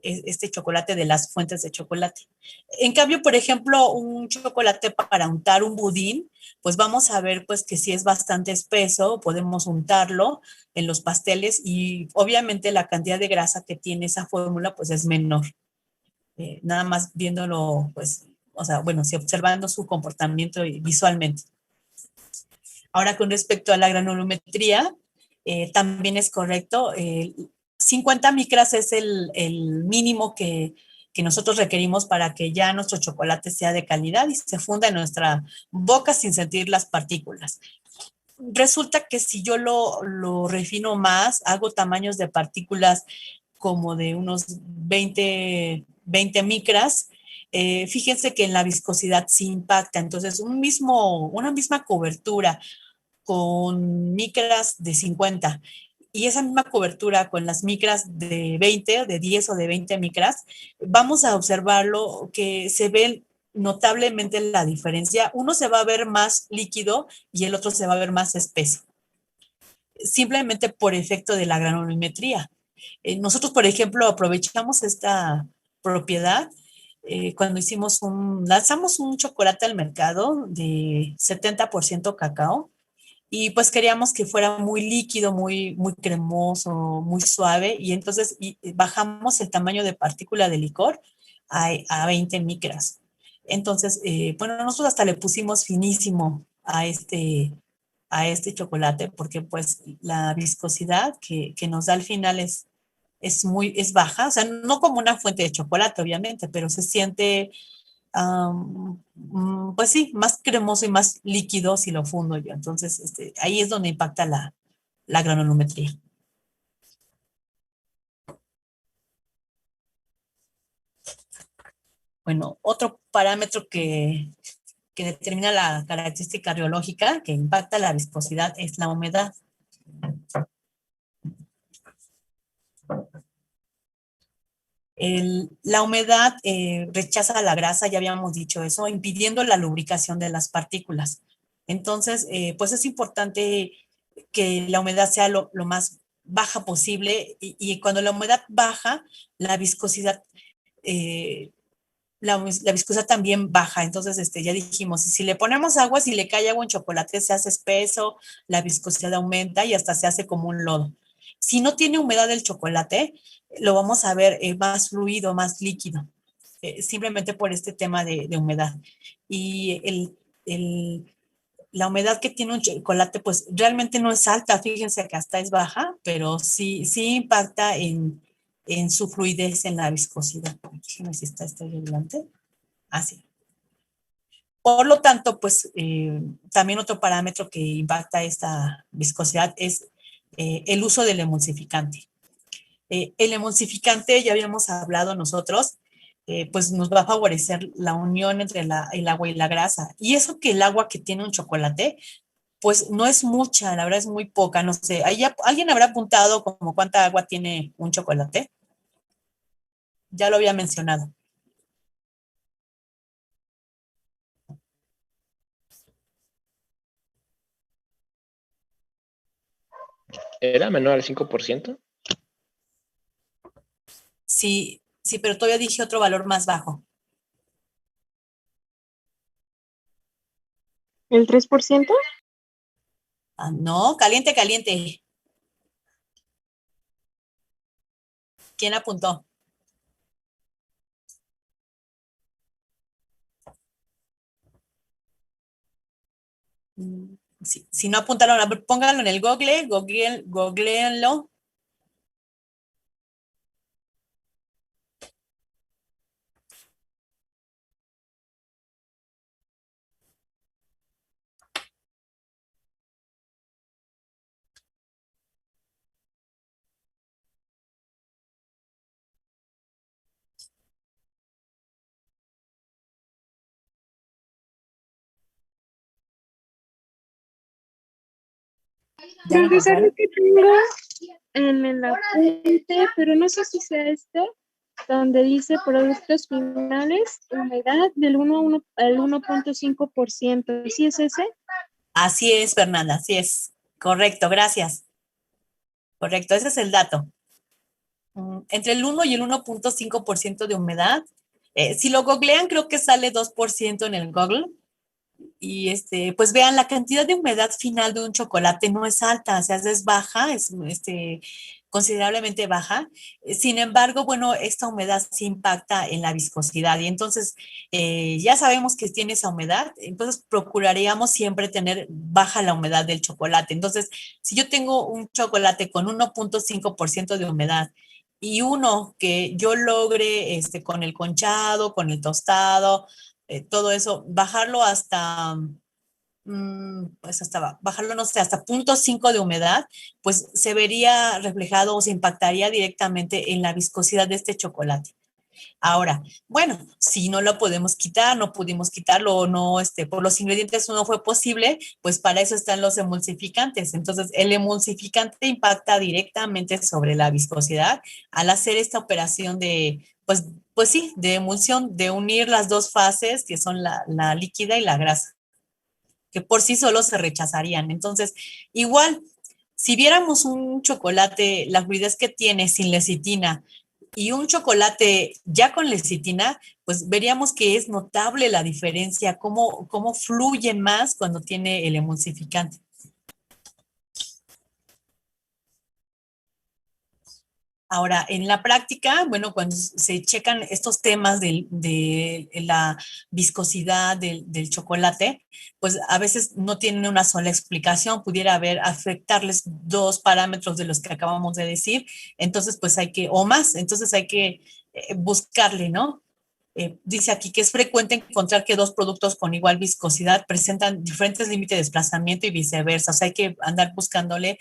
Este chocolate de las fuentes de chocolate. En cambio, por ejemplo, un chocolate para untar un budín, pues vamos a ver pues que si es bastante espeso, podemos untarlo en los pasteles y obviamente la cantidad de grasa que tiene esa fórmula pues es menor. Nada más viéndolo, pues, o sea, bueno, si observando su comportamiento visualmente. Ahora, con respecto a la granulometría, también es correcto. 50 micras es el mínimo que nosotros requerimos para que ya nuestro chocolate sea de calidad y se funda en nuestra boca sin sentir las partículas. Resulta que si yo lo refino más, hago tamaños de partículas como de unos 20 micras, fíjense que en la viscosidad sí impacta. Entonces, una misma cobertura con micras de 50 y esa misma cobertura con las micras de 20, de 10 o de 20 micras, vamos a observarlo que se ve notablemente la diferencia. Uno se va a ver más líquido y el otro se va a ver más espeso, simplemente por efecto de la granulometría. Nosotros, por ejemplo, aprovechamos esta propiedad cuando lanzamos un chocolate al mercado de 70% cacao y pues queríamos que fuera muy líquido, muy cremoso, muy suave y entonces bajamos el tamaño de partícula de licor a 20 micras. Entonces, bueno, nosotros hasta le pusimos finísimo a este chocolate porque pues la viscosidad que nos da al final es baja, o sea, no como una fuente de chocolate, obviamente, pero se siente, pues sí, más cremoso y más líquido si lo fundo yo. Entonces, ahí es donde impacta la granulometría. Bueno, otro parámetro que determina la característica rheológica que impacta la viscosidad es la humedad. La humedad rechaza la grasa, ya habíamos dicho eso, impidiendo la lubricación de las partículas. Entonces, pues es importante que la humedad sea lo más baja posible y cuando la humedad baja, la viscosidad, eh, la viscosidad también baja. Entonces, ya dijimos, si le ponemos agua, si le cae agua en chocolate, se hace espeso, la viscosidad aumenta y hasta se hace como un lodo. Si no tiene humedad el chocolate, lo vamos a ver más fluido, más líquido, simplemente por este tema de humedad. Y la humedad que tiene un chocolate, pues realmente no es alta, fíjense que hasta es baja, pero sí impacta en su fluidez, en la viscosidad. Déjenme si está esto ahí adelante. Así. Por lo tanto, pues también otro parámetro que impacta esta viscosidad es el uso del emulsificante. El emulsificante, ya habíamos hablado nosotros, pues nos va a favorecer la unión entre el agua y la grasa. Y eso que el agua que tiene un chocolate, pues no es mucha, la verdad es muy poca, no sé. ¿Alguien habrá apuntado como cuánta agua tiene un chocolate? Ya lo había mencionado. ¿Era menor al 5%? Sí, sí, pero todavía dije otro valor más bajo. ¿El 3%? No, caliente, caliente. ¿Quién apuntó? Si no apuntaron, pónganlo en el googleenlo. ¿Ya lo Profesor, encontraron? que tengo en el apunte, pero no sé si sea este, donde dice productos finales, humedad del 1 al 1.5%. ¿Sí es ese? Así es, Fernanda, así es. Correcto, gracias. Correcto, ese es el dato. Entre el 1 y el 1.5% de humedad. Si lo googlean, creo que sale 2% en el Google. Y pues vean, la cantidad de humedad final de un chocolate no es alta, o sea, es baja, es considerablemente baja. Sin embargo, bueno, esta humedad sí impacta en la viscosidad y entonces ya sabemos que tiene esa humedad, entonces procuraríamos siempre tener baja la humedad del chocolate. Entonces, si yo tengo un chocolate con 1.5% de humedad y uno que yo logre con el conchado, con el tostado, todo eso, bajarlo hasta, pues hasta, bajarlo, no sé, hasta 0.5 de humedad, pues se vería reflejado o se impactaría directamente en la viscosidad de este chocolate. Ahora, bueno, si no lo podemos quitar, no pudimos quitarlo o no, por los ingredientes no fue posible, pues para eso están los emulsificantes. Entonces, el emulsificante impacta directamente sobre la viscosidad al hacer esta operación de, pues sí, de emulsión, de unir las dos fases que son la líquida y la grasa, que por sí solo se rechazarían. Entonces, igual, si viéramos un chocolate, la fluidez que tiene sin lecitina y un chocolate ya con lecitina, pues veríamos que es notable la diferencia, cómo fluye más cuando tiene el emulsificante. Ahora, en la práctica, bueno, cuando se checan estos temas de la viscosidad del chocolate, pues a veces no tienen una sola explicación, pudiera haber afectarles dos parámetros de los que acabamos de decir, entonces pues hay que, o más, entonces hay que buscarle, ¿no? Dice aquí que es frecuente encontrar que dos productos con igual viscosidad presentan diferentes límites de desplazamiento y viceversa. O sea, hay que andar buscándole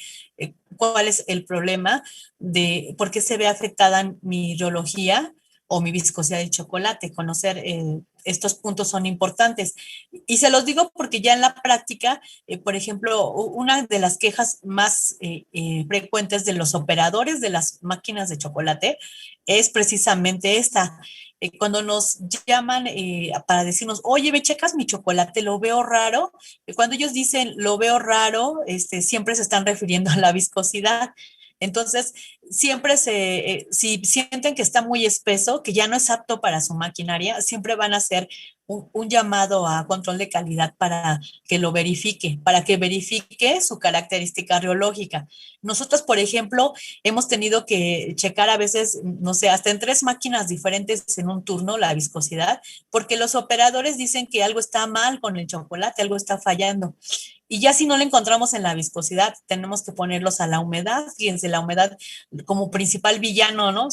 cuál es el problema de por qué se ve afectada mi hidrología o mi viscosidad del chocolate. Conocer estos puntos son importantes. Y se los digo porque ya en la práctica, por ejemplo, una de las quejas más frecuentes de los operadores de las máquinas de chocolate es precisamente esta cuando nos llaman para decirnos, oye, me checas mi chocolate, lo veo raro. Cuando ellos dicen lo veo raro, siempre se están refiriendo a la viscosidad. Entonces, siempre si sienten que está muy espeso, que ya no es apto para su maquinaria, siempre van a hacer un llamado a control de calidad para que lo verifique, para que verifique su característica reológica. Nosotros, por ejemplo, hemos tenido que checar a veces, no sé, hasta en 3 máquinas diferentes en un turno la viscosidad, porque los operadores dicen que algo está mal con el chocolate, algo está fallando. Y ya si no lo encontramos en la viscosidad, tenemos que ponerlos a la humedad. Fíjense, la humedad como principal villano, ¿no?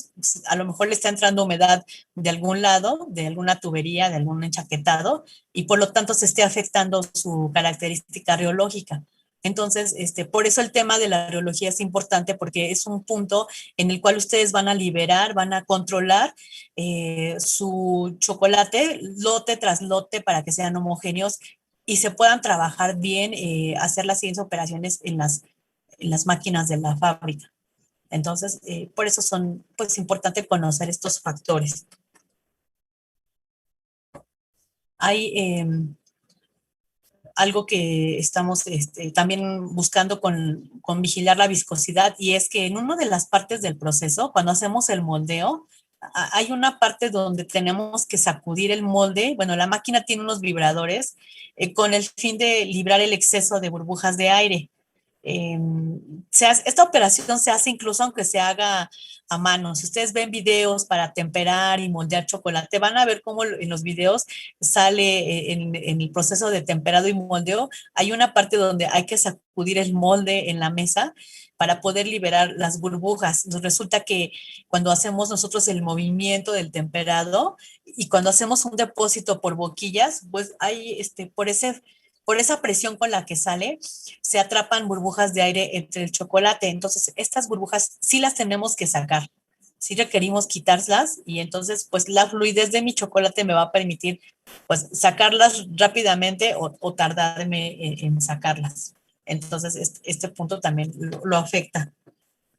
A lo mejor le está entrando humedad de algún lado, de alguna tubería, de algún enchaquetado, y por lo tanto se esté afectando su característica reológica. Entonces, por eso el tema de la reología es importante porque es un punto en el cual ustedes van a liberar, van a controlar su chocolate lote tras lote para que sean homogéneos y se puedan trabajar bien, hacer las siguientes operaciones en las máquinas de la fábrica. Entonces, por eso son, pues, importante conocer estos factores. Hay algo que estamos también buscando con vigilar la viscosidad y es que en una de las partes del proceso, cuando hacemos el moldeo, hay una parte donde tenemos que sacudir el molde. Bueno, la máquina tiene unos vibradores con el fin de librar el exceso de burbujas de aire. Esta operación se hace incluso aunque se haga a mano. Si ustedes ven videos para temperar y moldear chocolate, van a ver cómo en los videos sale en el proceso de temperado y moldeo, hay una parte donde hay que sacudir el molde en la mesa para poder liberar las burbujas. Nos resulta que cuando hacemos nosotros el movimiento del temperado y cuando hacemos un depósito por boquillas, pues hay por esa presión con la que sale, se atrapan burbujas de aire entre el chocolate. Entonces, estas burbujas sí las tenemos que sacar. Sí requerimos quitarlas y entonces, pues, la fluidez de mi chocolate me va a permitir, pues, sacarlas rápidamente o tardarme en sacarlas. Entonces, este punto también lo afecta,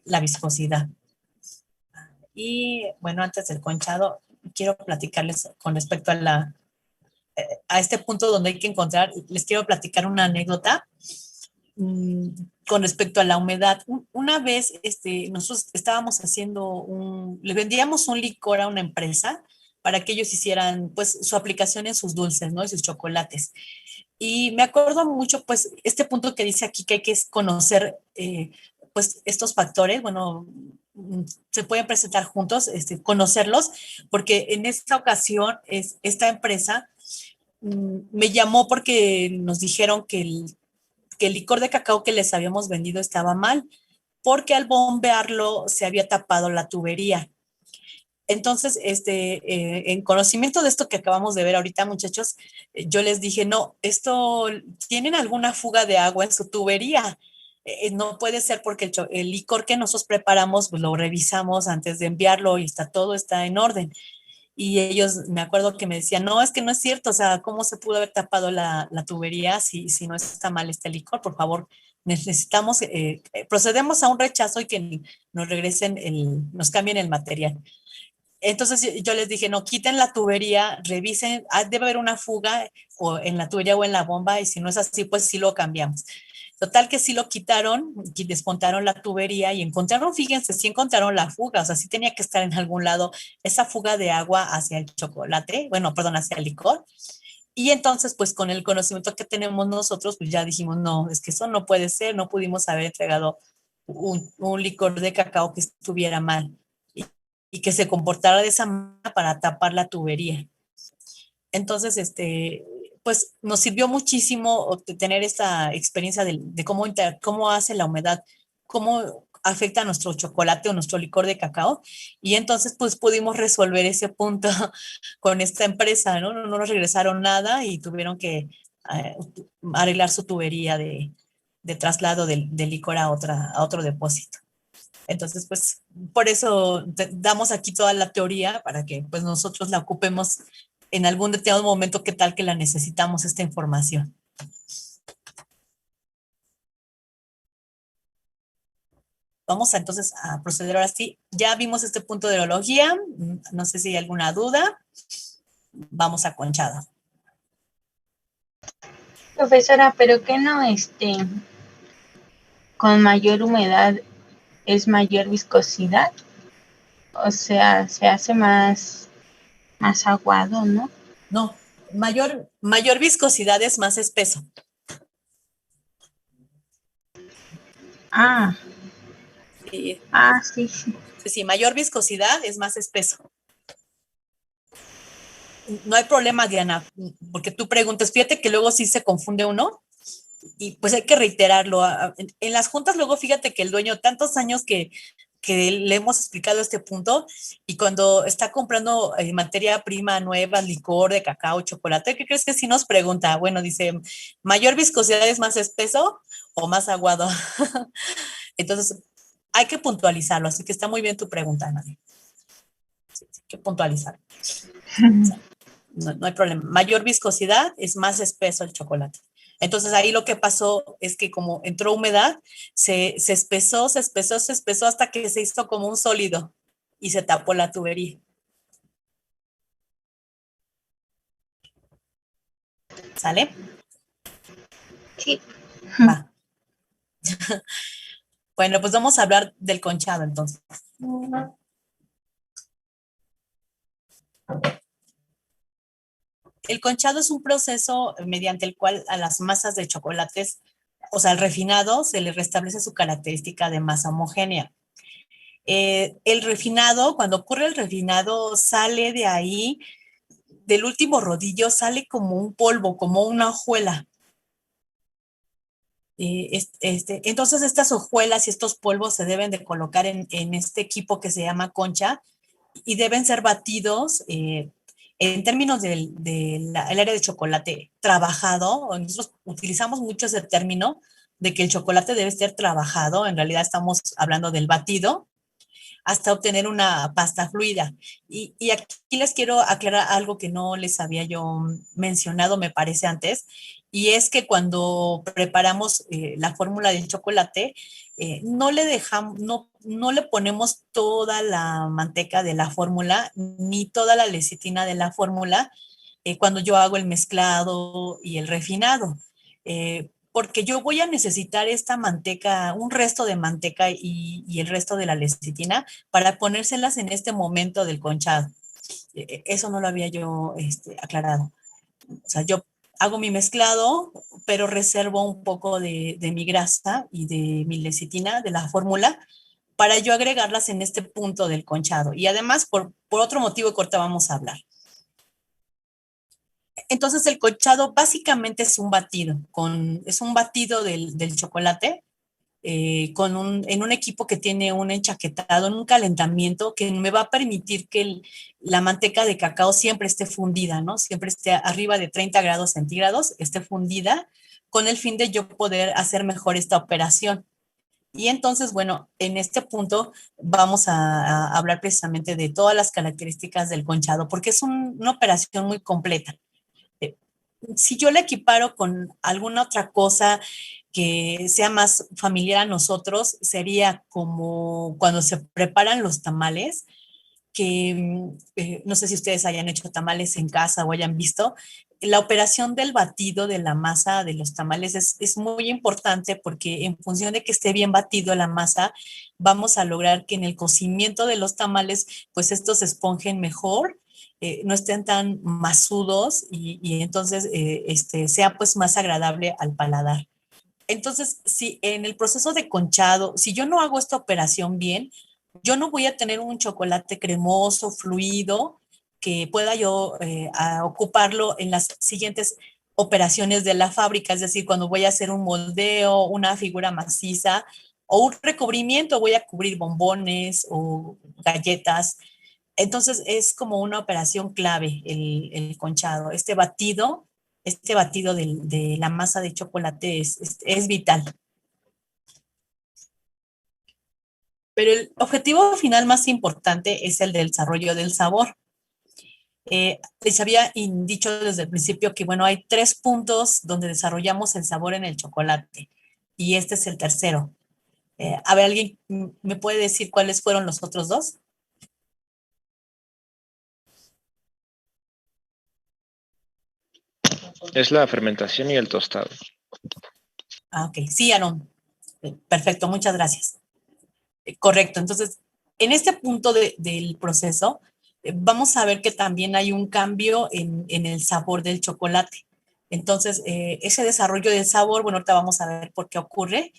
la viscosidad. Y, bueno, antes del conchado, quiero platicarles con respecto a este punto donde hay que encontrar, les quiero platicar una anécdota con respecto a la humedad. Una vez nosotros estábamos le vendíamos un licor a una empresa para que ellos hicieran pues su aplicación en sus dulces, ¿no? Y sus chocolates. Y me acuerdo mucho pues este punto que dice aquí que hay que conocer pues estos factores, bueno, se pueden presentar juntos, conocerlos, porque en esta ocasión esta empresa me llamó porque nos dijeron que el licor de cacao que les habíamos vendido estaba mal, porque al bombearlo se había tapado la tubería. Entonces, en conocimiento de esto que acabamos de ver ahorita, muchachos, yo les dije, no, ¿tienen alguna fuga de agua en su tubería? No puede ser porque licor que nosotros preparamos, pues lo revisamos antes de enviarlo y todo está en orden. y ellos me acuerdo que me decían, no, es que no es cierto, o sea, ¿cómo se pudo haber tapado la tubería si no está mal este licor? Por favor, necesitamos, procedemos a un rechazo y que nos regresen, nos cambien el material. Entonces yo les dije, no, quiten la tubería, revisen, debe haber una fuga o en la tubería o en la bomba, y si no es así, pues sí lo cambiamos. Total que sí lo quitaron, desmontaron la tubería y encontraron, fíjense, sí encontraron la fuga, o sea, sí tenía que estar en algún lado esa fuga de agua hacia el chocolate, bueno, perdón, hacia el licor. Y entonces, pues con el conocimiento que tenemos nosotros, pues ya dijimos, no, es que eso no puede ser, no pudimos haber entregado un licor de cacao que estuviera mal y que se comportara de esa manera para tapar la tubería. Entonces, pues nos sirvió muchísimo tener esta experiencia de cómo hace la humedad, cómo afecta a nuestro chocolate o nuestro licor de cacao. Y entonces, pues pudimos resolver ese punto con esta empresa, ¿no? No nos regresaron nada y tuvieron que eh, arreglar su tubería de traslado del licor a otro depósito. Entonces, pues, por eso damos aquí toda la teoría para que pues nosotros la ocupemos en algún determinado momento, qué tal que la necesitamos esta información. Vamos entonces a proceder ahora sí. Ya vimos este punto de orología. No sé si hay alguna duda. Vamos a conchado. Profesora, pero que no, con mayor humedad es mayor viscosidad, o sea, se hace más aguado, ¿no? No, mayor viscosidad es más espeso. Ah, Sí, sí, sí. sí, mayor viscosidad es más espeso. No hay problema, Diana, porque tú preguntas, fíjate que luego sí se confunde uno y pues hay que reiterarlo. En las juntas luego fíjate que el dueño, tantos años que le hemos explicado este punto, y cuando está comprando materia prima nueva, licor de cacao, chocolate, ¿qué crees que sí nos pregunta? Bueno, dice, ¿mayor viscosidad es más espeso o más aguado? Entonces, hay que puntualizarlo, así que está muy bien tu pregunta, Nadia. Sí, hay que puntualizar. O sea, no hay problema. Mayor viscosidad es más espeso el chocolate. Entonces ahí lo que pasó es que como entró humedad, se espesó, hasta que se hizo como un sólido y se tapó la tubería. ¿Sale? Sí. Va. Bueno, pues vamos a hablar del conchado entonces. El conchado es un proceso mediante el cual a las masas de chocolates, o sea, al refinado, se le restablece su característica de masa homogénea. El refinado, cuando ocurre el refinado, sale de ahí, del último rodillo, sale como un polvo, como una hojuela. Entonces, estas hojuelas y estos polvos se deben de colocar en este equipo que se llama concha y deben ser batidos en términos del área de chocolate trabajado. Nosotros utilizamos mucho ese término de que el chocolate debe ser trabajado. En realidad estamos hablando del batido hasta obtener una pasta fluida. Y aquí les quiero aclarar algo que no les había yo mencionado, me parece antes, y es que cuando preparamos la fórmula del chocolate, no le dejamos, no le ponemos toda la manteca de la fórmula ni toda la lecitina de la fórmula cuando yo hago el mezclado y el refinado. Porque yo voy a necesitar esta manteca, un resto de manteca y el resto de la lecitina para ponérselas en este momento del conchado. Eso no lo había yo aclarado. O sea, yo hago mi mezclado, pero reservo un poco de mi grasa y de mi lecitina de la fórmula para yo agregarlas en este punto del conchado. Y además, por otro motivo que ahorita vamos a hablar. Entonces, el conchado básicamente es un batido, es un batido del chocolate en un equipo que tiene un enchaquetado, en un calentamiento que me va a permitir que la manteca de cacao siempre esté fundida, ¿no? Siempre esté arriba de 30 grados centígrados, esté fundida, con el fin de yo poder hacer mejor esta operación. Y entonces, bueno, en este punto vamos a hablar precisamente de todas las características del conchado, porque es una operación muy completa. Eh, si yo la equiparo con alguna otra cosa que sea más familiar a nosotros, sería como cuando se preparan los tamales, que no sé si ustedes hayan hecho tamales en casa o hayan visto, la operación del batido de la masa de los tamales es muy importante porque en función de que esté bien batido la masa, vamos a lograr que en el cocimiento de los tamales, pues estos se esponjen mejor, no estén tan masudos y entonces sea pues más agradable al paladar. Entonces, si en el proceso de conchado, si yo no hago esta operación bien, yo no voy a tener un chocolate cremoso, fluido, que pueda yo ocuparlo en las siguientes operaciones de la fábrica, es decir, cuando voy a hacer un moldeo, una figura maciza o un recubrimiento, voy a cubrir bombones o galletas. Entonces es como una operación clave el conchado. Este batido de la masa de chocolate es vital. Pero el objetivo final más importante es el del desarrollo del sabor. Les había dicho desde el principio que, bueno, hay 3 puntos donde desarrollamos el sabor en el chocolate y este es el tercero. A ver, ¿alguien me puede decir cuáles fueron los otros 2? Es la fermentación y el tostado. Ah, ok. Sí, Aaron. Perfecto, muchas gracias. Correcto. Entonces, en este punto del proceso, vamos a ver que también hay un cambio en el sabor del chocolate. Entonces, ese desarrollo del sabor, bueno, ahorita vamos a ver por qué ocurre.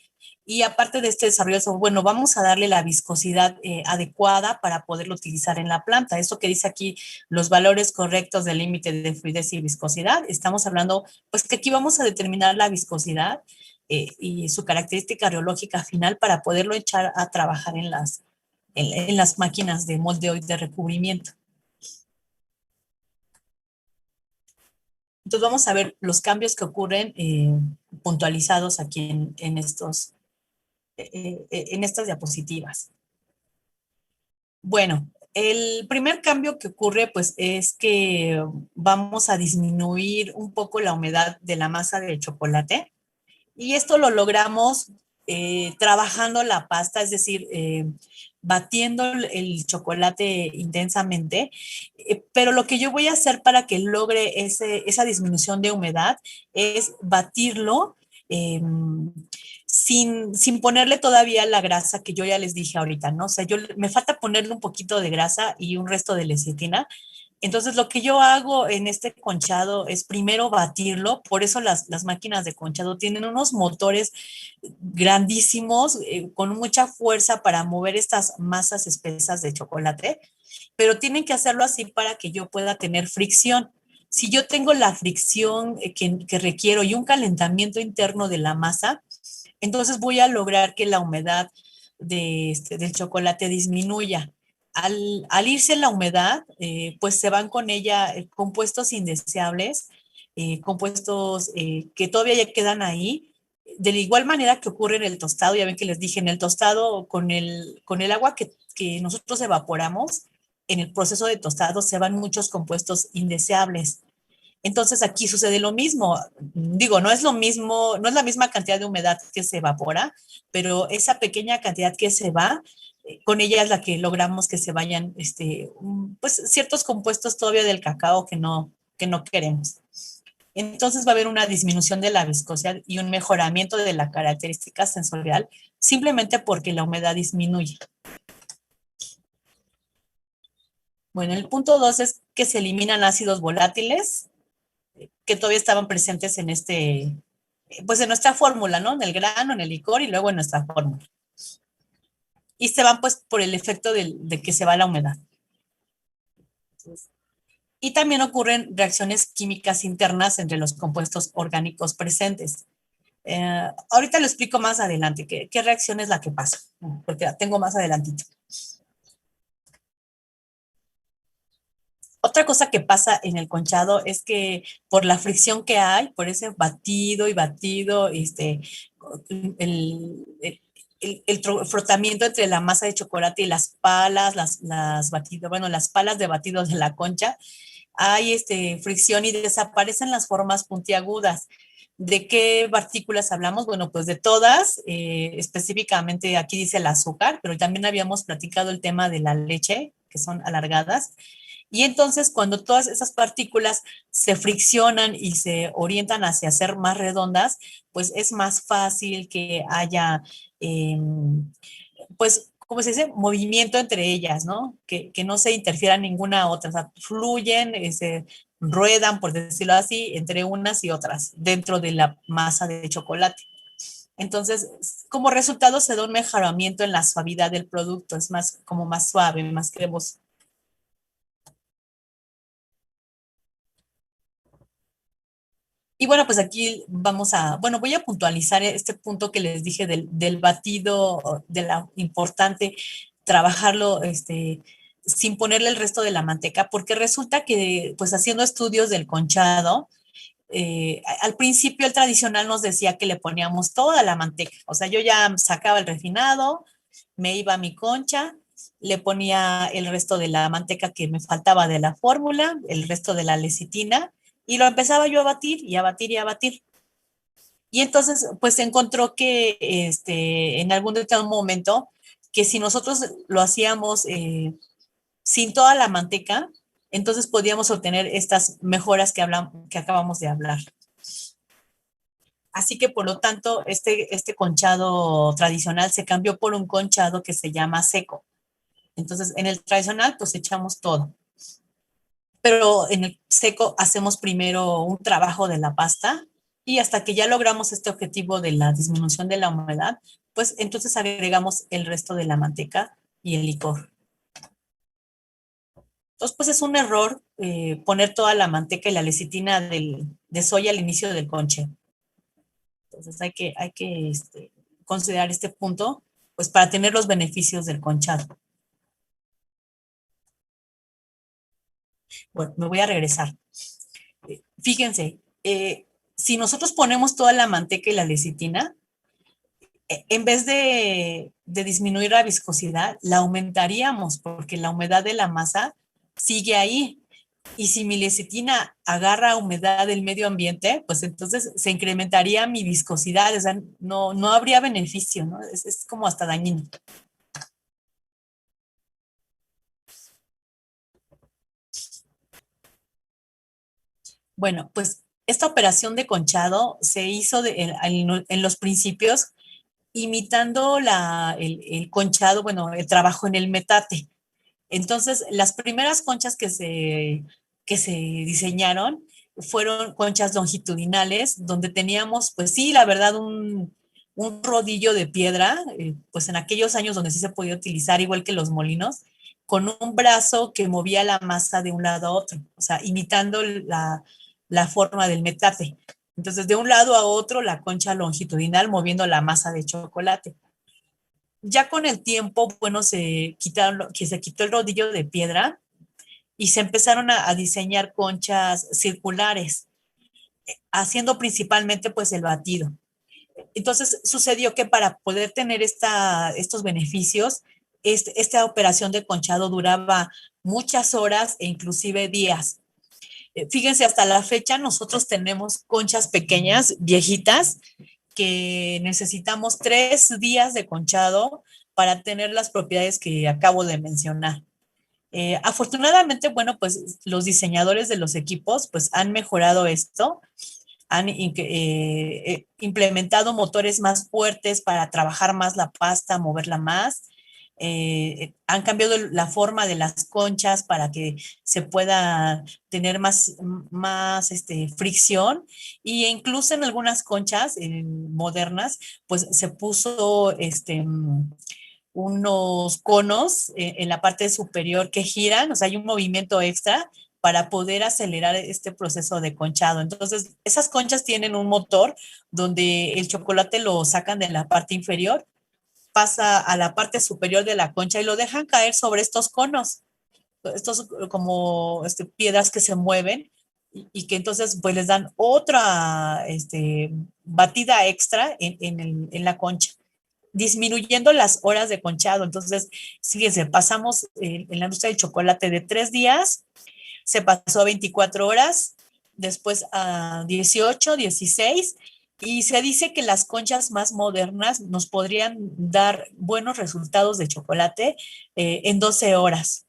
Y aparte de este desarrollo del sabor, bueno, vamos a darle la viscosidad adecuada para poderlo utilizar en la planta. Eso que dice aquí, los valores correctos del límite de fluidez y viscosidad. Estamos hablando, pues que aquí vamos a determinar la viscosidad y su característica reológica final para poderlo echar a trabajar en las máquinas de moldeo y de recubrimiento. Entonces vamos a ver los cambios que ocurren puntualizados aquí en estas diapositivas. Bueno, el primer cambio que ocurre pues es que vamos a disminuir un poco la humedad de la masa de chocolate. Y esto lo logramos trabajando la pasta, es decir, batiendo el chocolate intensamente, pero lo que yo voy a hacer para que logre esa disminución de humedad es batirlo eh, sin ponerle todavía la grasa que yo ya les dije ahorita, ¿no? O sea, me falta ponerle un poquito de grasa y un resto de lecitina. Entonces, lo que yo hago en este conchado es primero batirlo, por eso las máquinas de conchado tienen unos motores grandísimos, con mucha fuerza para mover estas masas espesas de chocolate, pero tienen que hacerlo así para que yo pueda tener fricción. Si yo tengo la fricción que requiero y un calentamiento interno de la masa, entonces voy a lograr que la humedad del chocolate disminuya. Al irse la humedad, pues se van con ella compuestos indeseables, compuestos que todavía ya quedan ahí. De la igual manera que ocurre en el tostado, ya ven que les dije, en el tostado con el agua que nosotros evaporamos, en el proceso de tostado se van muchos compuestos indeseables. Entonces aquí sucede lo mismo. Digo, no es lo mismo, no es la misma cantidad de humedad que se evapora, pero esa pequeña cantidad que se va, con ella es la que logramos que se vayan, pues ciertos compuestos todavía del cacao que no queremos. Entonces va a haber una disminución de la viscosidad y un mejoramiento de la característica sensorial simplemente porque la humedad disminuye. Bueno, el punto 2 es que se eliminan ácidos volátiles que todavía estaban presentes pues en nuestra fórmula, ¿no? En el grano, en el licor y luego en nuestra fórmula. Y se van pues por el efecto de que se va la humedad. Y también ocurren reacciones químicas internas entre los compuestos orgánicos presentes. Ahorita lo explico más adelante, qué reacción es la que pasa, porque la tengo más adelantito. Otra cosa que pasa en el conchado es que por la fricción que hay, por ese batido y batido, el, frotamiento entre la masa de chocolate y las palas, las palas de batido de la concha, hay fricción y desaparecen las formas puntiagudas. ¿De qué partículas hablamos? Bueno, pues de todas, específicamente aquí dice el azúcar, pero también habíamos platicado el tema de la leche, que son alargadas. Y entonces cuando todas esas partículas se friccionan y se orientan hacia ser más redondas, pues es más fácil que haya, eh, pues, ¿cómo se dice? Movimiento entre ellas, ¿no? Que no se interfiera ninguna otra, o sea, fluyen, se ruedan, por decirlo así, entre unas y otras dentro de la masa de chocolate. Entonces, como resultado se da un mejoramiento en la suavidad del producto, es más como más suave, más cremoso. Y bueno, pues aquí voy a puntualizar este punto que les dije del batido, de la importante trabajarlo sin ponerle el resto de la manteca, porque resulta que pues haciendo estudios del conchado, al principio el tradicional nos decía que le poníamos toda la manteca, o sea, yo ya sacaba el refinado, me iba a mi concha, le ponía el resto de la manteca que me faltaba de la fórmula, el resto de la lecitina, y lo empezaba yo a batir y a batir y a batir. Y entonces, pues se encontró que en algún determinado momento, que si nosotros lo hacíamos sin toda la manteca, entonces podíamos obtener estas mejoras que acabamos de hablar. Así que, por lo tanto, este conchado tradicional se cambió por un conchado que se llama seco. Entonces, en el tradicional, pues echamos todo. Pero en el seco hacemos primero un trabajo de la pasta y hasta que ya logramos este objetivo de la disminución de la humedad, pues entonces agregamos el resto de la manteca y el licor. Entonces, pues es un error poner toda la manteca y la lecitina de soya al inicio del conche. Entonces hay que considerar este punto, pues para tener los beneficios del conchado. Bueno, me voy a regresar. Fíjense, si nosotros ponemos toda la manteca y la lecitina, en vez de disminuir la viscosidad, la aumentaríamos porque la humedad de la masa sigue ahí. Y si mi lecitina agarra humedad del medio ambiente, pues entonces se incrementaría mi viscosidad, o sea, no habría beneficio, ¿no? Es como hasta dañino. Bueno, pues esta operación de conchado se hizo en los principios imitando el conchado, bueno, el trabajo en el metate. Entonces, las primeras conchas que se diseñaron fueron conchas longitudinales, donde teníamos, pues sí, la verdad, un rodillo de piedra, pues en aquellos años donde sí se podía utilizar, igual que los molinos, con un brazo que movía la masa de un lado a otro, o sea, imitando la forma del metate. Entonces, de un lado a otro, la concha longitudinal moviendo la masa de chocolate. Ya con el tiempo, bueno, que se quitó el rodillo de piedra y se empezaron a diseñar conchas circulares, haciendo principalmente pues el batido. Entonces sucedió que para poder tener estos beneficios, esta operación de conchado duraba muchas horas e inclusive días. Fíjense, hasta la fecha nosotros tenemos conchas pequeñas, viejitas, que necesitamos 3 días de conchado para tener las propiedades que acabo de mencionar. Afortunadamente, bueno, pues los diseñadores de los equipos pues han mejorado esto, han implementado motores más fuertes para trabajar más la pasta, moverla más. Han cambiado la forma de las conchas para que se pueda tener más fricción e incluso en algunas conchas modernas pues se puso unos conos en la parte superior que giran, o sea, hay un movimiento extra para poder acelerar este proceso de conchado. Entonces, esas conchas tienen un motor donde el chocolate lo sacan de la parte inferior, pasa a la parte superior de la concha y lo dejan caer sobre estos conos, estos como piedras que se mueven y que entonces pues les dan otra batida extra en la concha. disminuyendo las horas de conchado. Entonces, fíjense, pasamos en la industria del chocolate de 3 días, se pasó a 24 horas, después a 18, 16, y se dice que las conchas más modernas nos podrían dar buenos resultados de chocolate en 12 horas.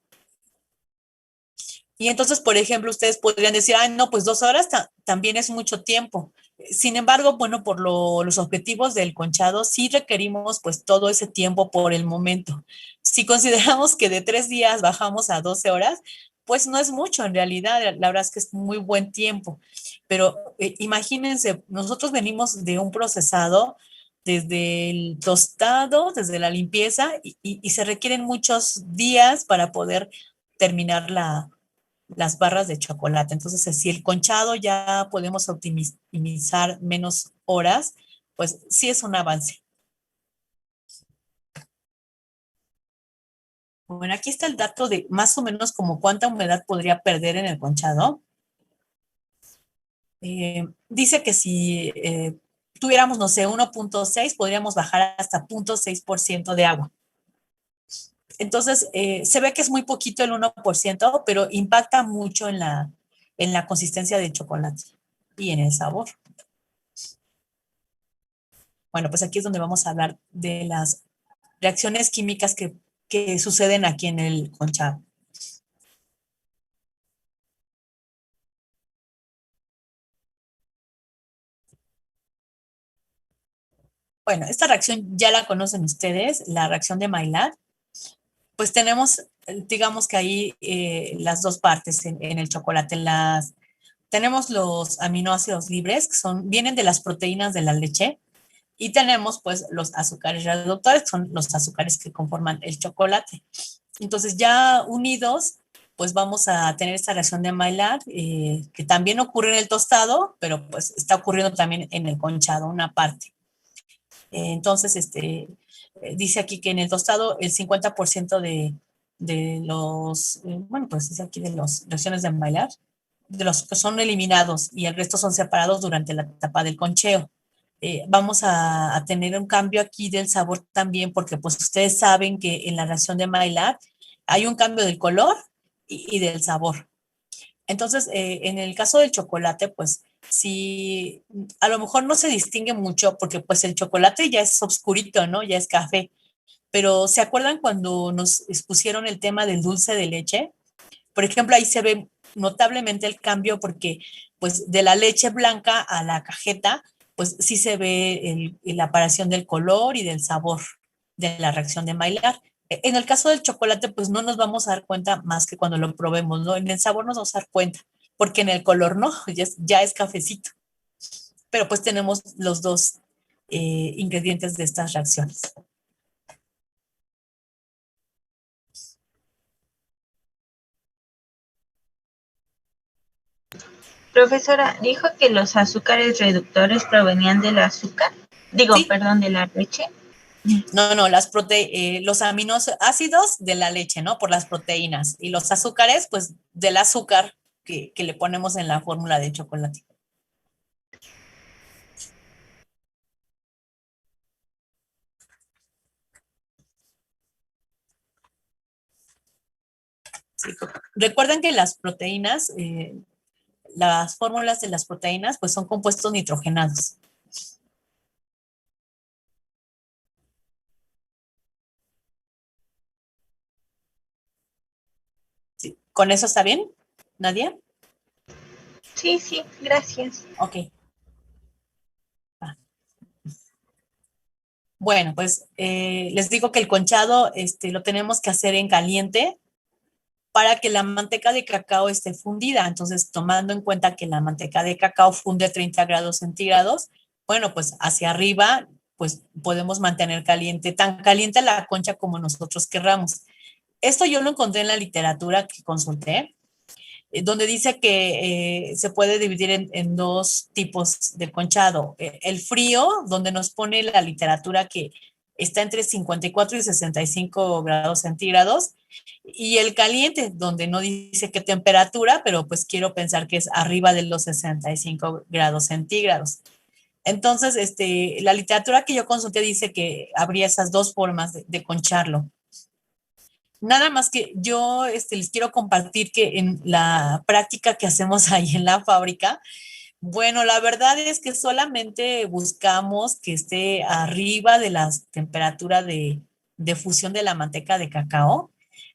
Y entonces, por ejemplo, ustedes podrían decir, ay, no, pues 2 horas también es mucho tiempo. Sin embargo, bueno, por los objetivos del conchado, sí requerimos pues todo ese tiempo por el momento. Si consideramos que de 3 días bajamos a 12 horas, pues no es mucho en realidad, la verdad es que es muy buen tiempo. Pero imagínense, nosotros venimos de un procesado desde el tostado, desde la limpieza, y se requieren muchos días para poder terminar las barras de chocolate. Entonces, si el conchado ya podemos optimizar menos horas, pues sí es un avance. Bueno, aquí está el dato de más o menos como cuánta humedad podría perder en el conchado. Dice que si tuviéramos, no sé, 1.6, podríamos bajar hasta 0.6% de agua. Entonces, se ve que es muy poquito el 1%, pero impacta mucho en la consistencia del chocolate y en el sabor. Bueno, pues aquí es donde vamos a hablar de las reacciones químicas que suceden aquí en el conchado. Bueno, esta reacción ya la conocen ustedes, la reacción de Maillard. Pues tenemos, digamos que ahí las dos partes en el chocolate. Tenemos los aminoácidos libres, que vienen de las proteínas de la leche, y tenemos pues los azúcares reductores, que son los azúcares que conforman el chocolate. Entonces ya unidos, pues vamos a tener esta reacción de Maillard, que también ocurre en el tostado, pero pues está ocurriendo también en el conchado, una parte. Entonces, dice aquí que en el tostado el 50% de los, bueno, pues dice aquí de las reacciones de Maillard, de los que son eliminados y el resto son separados durante la etapa del concheo. Vamos a tener un cambio aquí del sabor también, porque pues ustedes saben que en la reacción de Maillard hay un cambio del color y del sabor. Entonces, en el caso del chocolate, pues sí, a lo mejor no se distingue mucho porque pues el chocolate ya es oscurito, ¿no? Ya es café. Pero ¿se acuerdan cuando nos expusieron el tema del dulce de leche? Por ejemplo, ahí se ve notablemente el cambio porque pues de la leche blanca a la cajeta, pues sí se ve la aparición del color y del sabor de la reacción de Maillard. En el caso del chocolate, pues no nos vamos a dar cuenta más que cuando lo probemos, ¿no? En el sabor nos vamos a dar cuenta, porque en el color no, ya es cafecito. Pero pues tenemos los dos ingredientes de estas reacciones. Profesora, dijo que los azúcares reductores provenían del azúcar. Digo, ¿Sí? perdón, de la leche. No, los aminoácidos de la leche, ¿no? Por las proteínas. Y los azúcares, pues del azúcar que le ponemos en la fórmula de chocolate. Sí. Recuerden que las proteínas, las fórmulas de las proteínas, pues son compuestos nitrogenados. Sí. ¿Con eso está bien, Nadia? Sí, sí, gracias. Ok. Bueno, pues les digo que el conchado lo tenemos que hacer en caliente para que la manteca de cacao esté fundida. Entonces, tomando en cuenta que la manteca de cacao funde a 30 grados centígrados, bueno, pues hacia arriba, pues podemos mantener tan caliente la concha como nosotros querramos. Esto yo lo encontré en la literatura que consulté, donde dice que se puede dividir en dos tipos de conchado. El frío, donde nos pone la literatura que está entre 54 y 65 grados centígrados, y el caliente, donde no dice qué temperatura, pero pues quiero pensar que es arriba de los 65 grados centígrados. Entonces, la literatura que yo consulté dice que habría esas dos formas de concharlo. Nada más que yo les quiero compartir que en la práctica que hacemos ahí en la fábrica, bueno, la verdad es que solamente buscamos que esté arriba de la temperatura de fusión de la manteca de cacao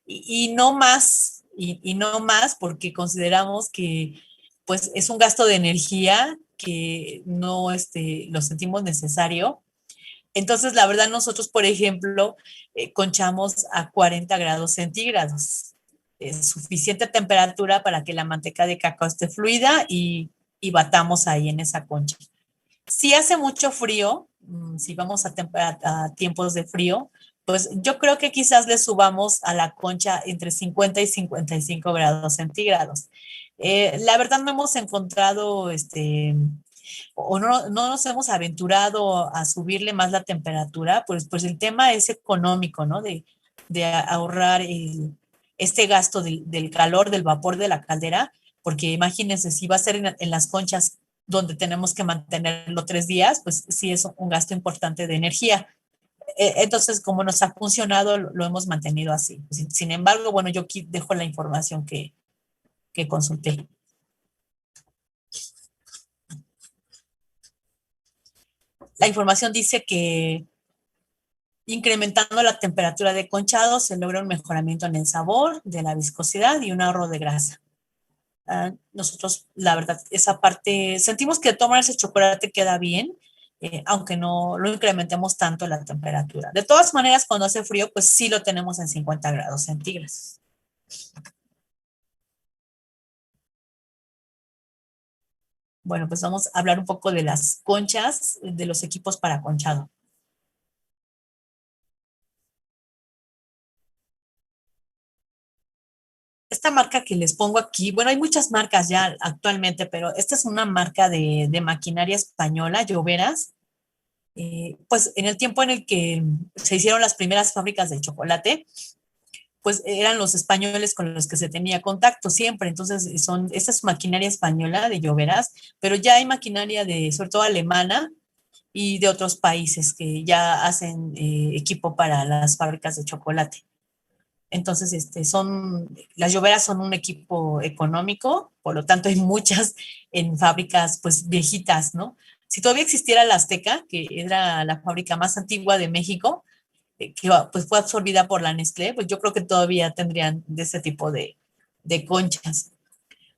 y no más, y no más porque consideramos que pues es un gasto de energía que no lo sentimos necesario. Entonces, la verdad, nosotros, por ejemplo, conchamos a 40 grados centígrados. Es suficiente temperatura para que la manteca de cacao esté fluida y batamos ahí en esa concha. Si hace mucho frío, si vamos a tiempos de frío, pues yo creo que quizás le subamos a la concha entre 50 y 55 grados centígrados. La verdad no hemos encontrado o no nos hemos aventurado a subirle más la temperatura, pues el tema es económico, ¿no? De ahorrar este gasto del calor, del vapor de la caldera, porque imagínense, si va a ser en las conchas donde tenemos que mantenerlo 3 días, pues sí es un gasto importante de energía. Entonces, como nos ha funcionado, lo hemos mantenido así. Sin embargo, bueno, yo aquí dejo la información que consulté. La información dice que incrementando la temperatura de conchado se logra un mejoramiento en el sabor, de la viscosidad y un ahorro de grasa. Nosotros, la verdad, esa parte, sentimos que tomar ese chocolate queda bien, aunque no lo incrementemos tanto la temperatura. De todas maneras, cuando hace frío, pues sí lo tenemos en 50 grados centígrados. Bueno, pues vamos a hablar un poco de las conchas, de los equipos para conchado. Esta marca que les pongo aquí, bueno, hay muchas marcas ya actualmente, pero esta es una marca de maquinaria española, Lloveras. Pues en el tiempo en el que se hicieron las primeras fábricas de chocolate, pues eran los españoles con los que se tenía contacto siempre. Entonces, esta es maquinaria española de Lloveras, pero ya hay maquinaria sobre todo alemana y de otros países que ya hacen equipo para las fábricas de chocolate. Entonces, las lloveras son un equipo económico, por lo tanto hay muchas en fábricas pues viejitas, ¿no? Si todavía existiera la Azteca, que era la fábrica más antigua de México, que pues fue absorbida por la Nestlé, pues yo creo que todavía tendrían de ese tipo de conchas.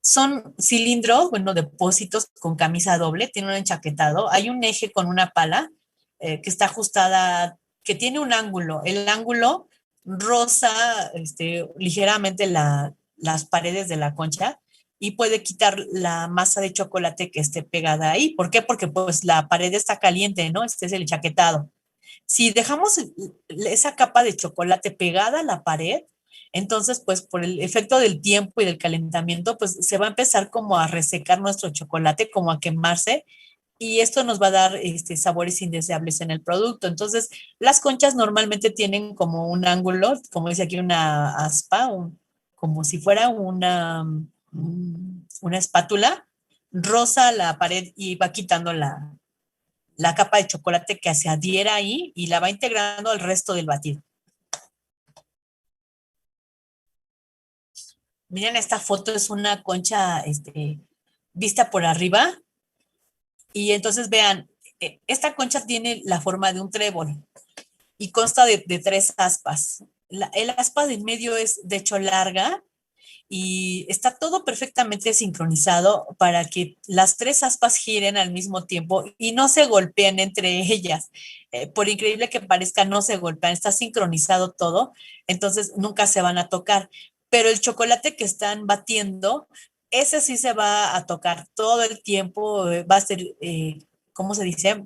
Son cilindros, bueno, depósitos con camisa doble, tiene un enchaquetado, hay un eje con una pala que está ajustada, que tiene un ángulo. El ángulo roza ligeramente las paredes de la concha y puede quitar la masa de chocolate que esté pegada ahí. ¿Por qué? Porque pues la pared está caliente, ¿no? Este es el enchaquetado. Si dejamos esa capa de chocolate pegada a la pared, entonces, pues por el efecto del tiempo y del calentamiento, pues se va a empezar como a resecar nuestro chocolate, como a quemarse, y esto nos va a dar sabores indeseables en el producto. Entonces, las conchas normalmente tienen como un ángulo, como dice aquí, una aspa, como si fuera una espátula, rosa la pared y va quitando la capa de chocolate que se adhiera ahí y la va integrando al resto del batido. Miren, esta foto es una concha vista por arriba y entonces vean, esta concha tiene la forma de un trébol y consta de 3 aspas. El aspa de en medio es de hecho larga y está todo perfectamente sincronizado para que las 3 aspas giren al mismo tiempo y no se golpeen entre ellas. Por increíble que parezca, no se golpean, está sincronizado todo, entonces nunca se van a tocar. Pero el chocolate que están batiendo, ese sí se va a tocar todo el tiempo, va a ser, ¿cómo se dice?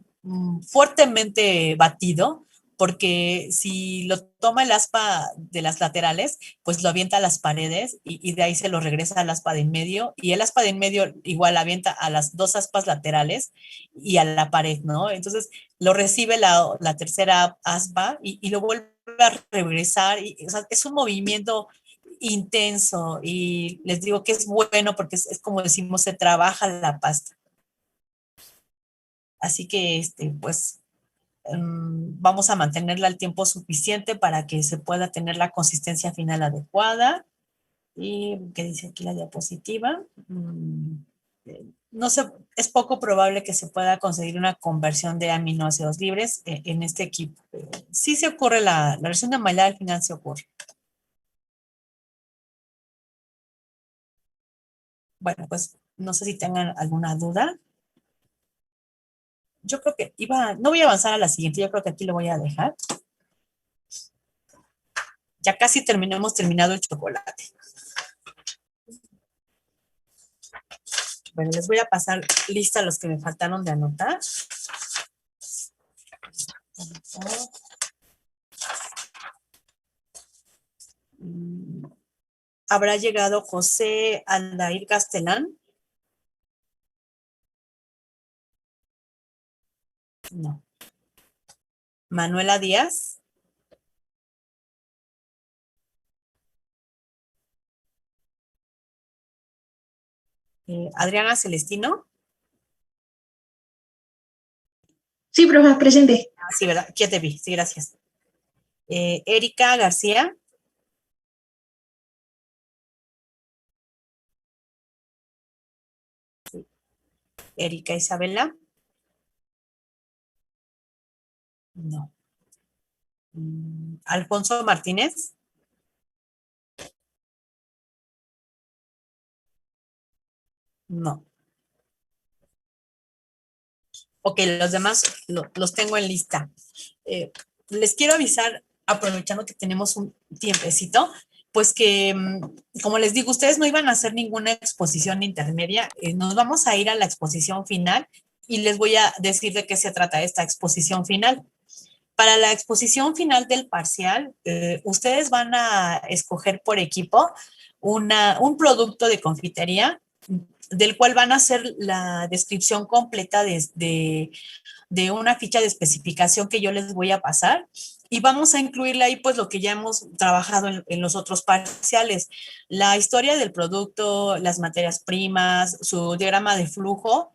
Fuertemente batido, porque si lo toma el aspa de las laterales, pues lo avienta a las paredes y de ahí se lo regresa al aspa de en medio y el aspa de en medio igual avienta a las 2 aspas laterales y a la pared, ¿no? Entonces lo recibe la tercera aspa y lo vuelve a regresar y o sea, es un movimiento intenso y les digo que es bueno porque es como decimos, se trabaja la pasta. Así que, pues, vamos a mantenerla el tiempo suficiente para que se pueda tener la consistencia final adecuada. ¿Y qué dice aquí la diapositiva? No sé, es poco probable que se pueda conseguir una conversión de aminoácidos libres en este equipo. Sí se ocurre, la versión de Maillard al final se ocurre. Bueno, pues no sé si tengan alguna duda. Yo creo que no voy a avanzar a la siguiente, yo creo que aquí lo voy a dejar. Ya casi terminado el chocolate. Bueno, les voy a pasar lista los que me faltaron de anotar. ¿Habrá llegado José Aldair Castelán? No. ¿Manuela Díaz? ¿Adriana Celestino? Sí, profe, presente. Sí, ¿verdad? Aquí ya te vi, sí, gracias. Erika García. Sí. Erika Isabela. No. Alfonso Martínez. No. Ok, los demás los tengo en lista. Les quiero avisar, aprovechando que tenemos un tiempecito, pues que, como les digo, ustedes no iban a hacer ninguna exposición intermedia, nos vamos a ir a la exposición final y les voy a decir de qué se trata esta exposición final. Para la exposición final del parcial, ustedes van a escoger por equipo un producto de confitería del cual van a hacer la descripción completa de una ficha de especificación que yo les voy a pasar y vamos a incluirle ahí pues lo que ya hemos trabajado en los otros parciales, la historia del producto, las materias primas, su diagrama de flujo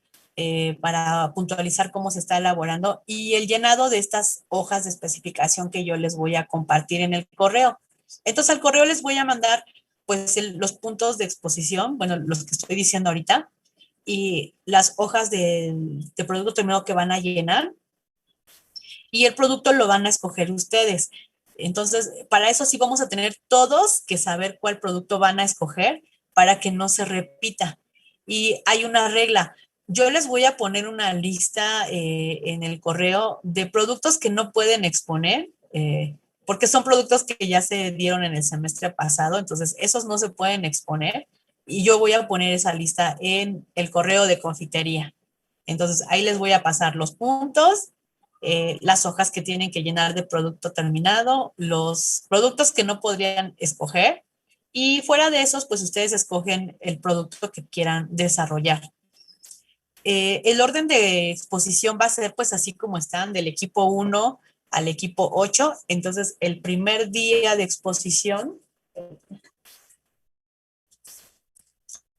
para puntualizar cómo se está elaborando y el llenado de estas hojas de especificación que yo les voy a compartir en el correo. Entonces al correo les voy a mandar pues los puntos de exposición, bueno, los que estoy diciendo ahorita, y las hojas de producto terminado que van a llenar y el producto lo van a escoger ustedes. Entonces, para eso sí vamos a tener todos que saber cuál producto van a escoger para que no se repita. Y hay una regla. Yo les voy a poner una lista en el correo de productos que no pueden exponer, porque son productos que ya se dieron en el semestre pasado, entonces esos no se pueden exponer y yo voy a poner esa lista en el correo de confitería. Entonces ahí les voy a pasar los puntos, las hojas que tienen que llenar de producto terminado, los productos que no podrían escoger y fuera de esos, pues ustedes escogen el producto que quieran desarrollar. El orden de exposición va a ser pues así como están, del equipo 1 al equipo 8. Entonces, el primer día de exposición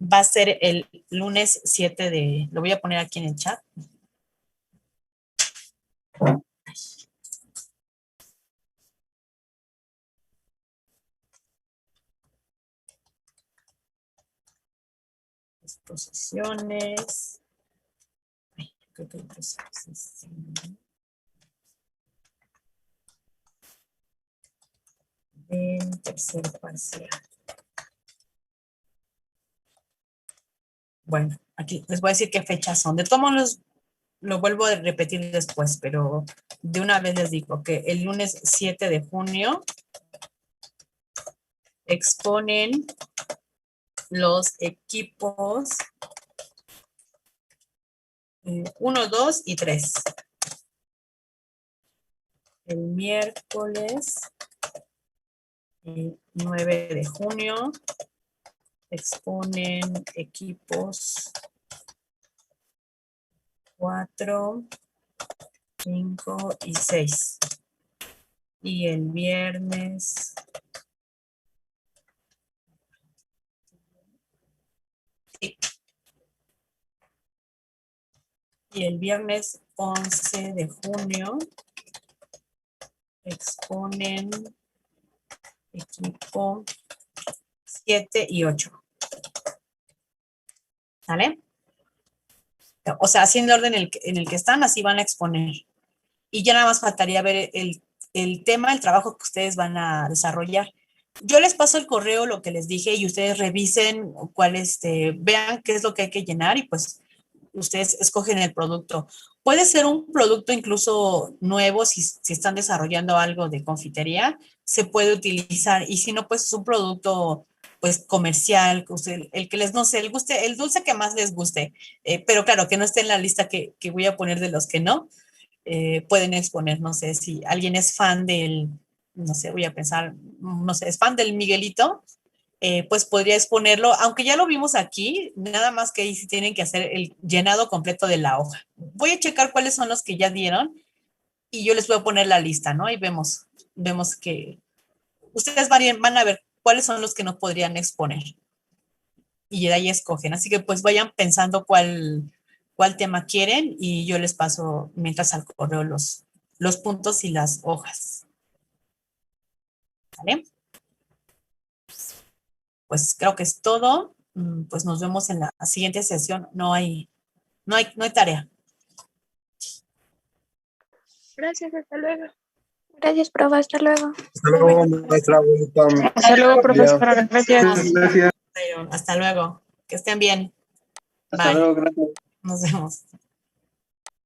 va a ser el lunes 7 de, lo voy a poner aquí en el chat. Exposiciones. Ay, creo que del tercer parcial. Bueno, aquí les voy a decir qué fechas son. De todos modos, lo vuelvo a repetir después, pero de una vez les digo que el lunes 7 de junio exponen los equipos 1, 2 y 3. El miércoles 9 de junio exponen equipos 4, 5 y 6. Y el viernes sí. Y el viernes 11 de junio exponen equipo 7 y 8. ¿Sale? O sea, así en el orden en el que están, así van a exponer. Y ya nada más faltaría ver el tema, el trabajo que ustedes van a desarrollar. Yo les paso el correo, lo que les dije, y ustedes revisen cuál, vean qué es lo que hay que llenar y pues ustedes escogen el producto. Puede ser un producto incluso nuevo, si están desarrollando algo de confitería, se puede utilizar. Y si no, pues es un producto pues comercial, el que les, no sé, el dulce que más les guste. Pero claro, que no esté en la lista que voy a poner de los que no. Pueden exponer, no sé, si alguien es fan del, no sé, voy a pensar, no sé, es fan del Miguelito, pues podría exponerlo, aunque ya lo vimos aquí, nada más que ahí sí tienen que hacer el llenado completo de la hoja. Voy a checar cuáles son los que ya dieron y yo les voy a poner la lista, ¿no? Y vemos que ustedes van a ver cuáles son los que no podrían exponer y de ahí escogen. Así que pues vayan pensando cuál tema quieren y yo les paso mientras al correo los puntos y las hojas. ¿Vale? Pues creo que es todo. Pues nos vemos en la siguiente sesión. No hay tarea. Gracias, hasta luego. Gracias, profe, hasta luego. Hasta luego, maestra. Bonita. Hasta luego, profesora. Gracias. Gracias. Hasta luego. Que estén bien. Hasta Bye. luego, gracias. Nos vemos.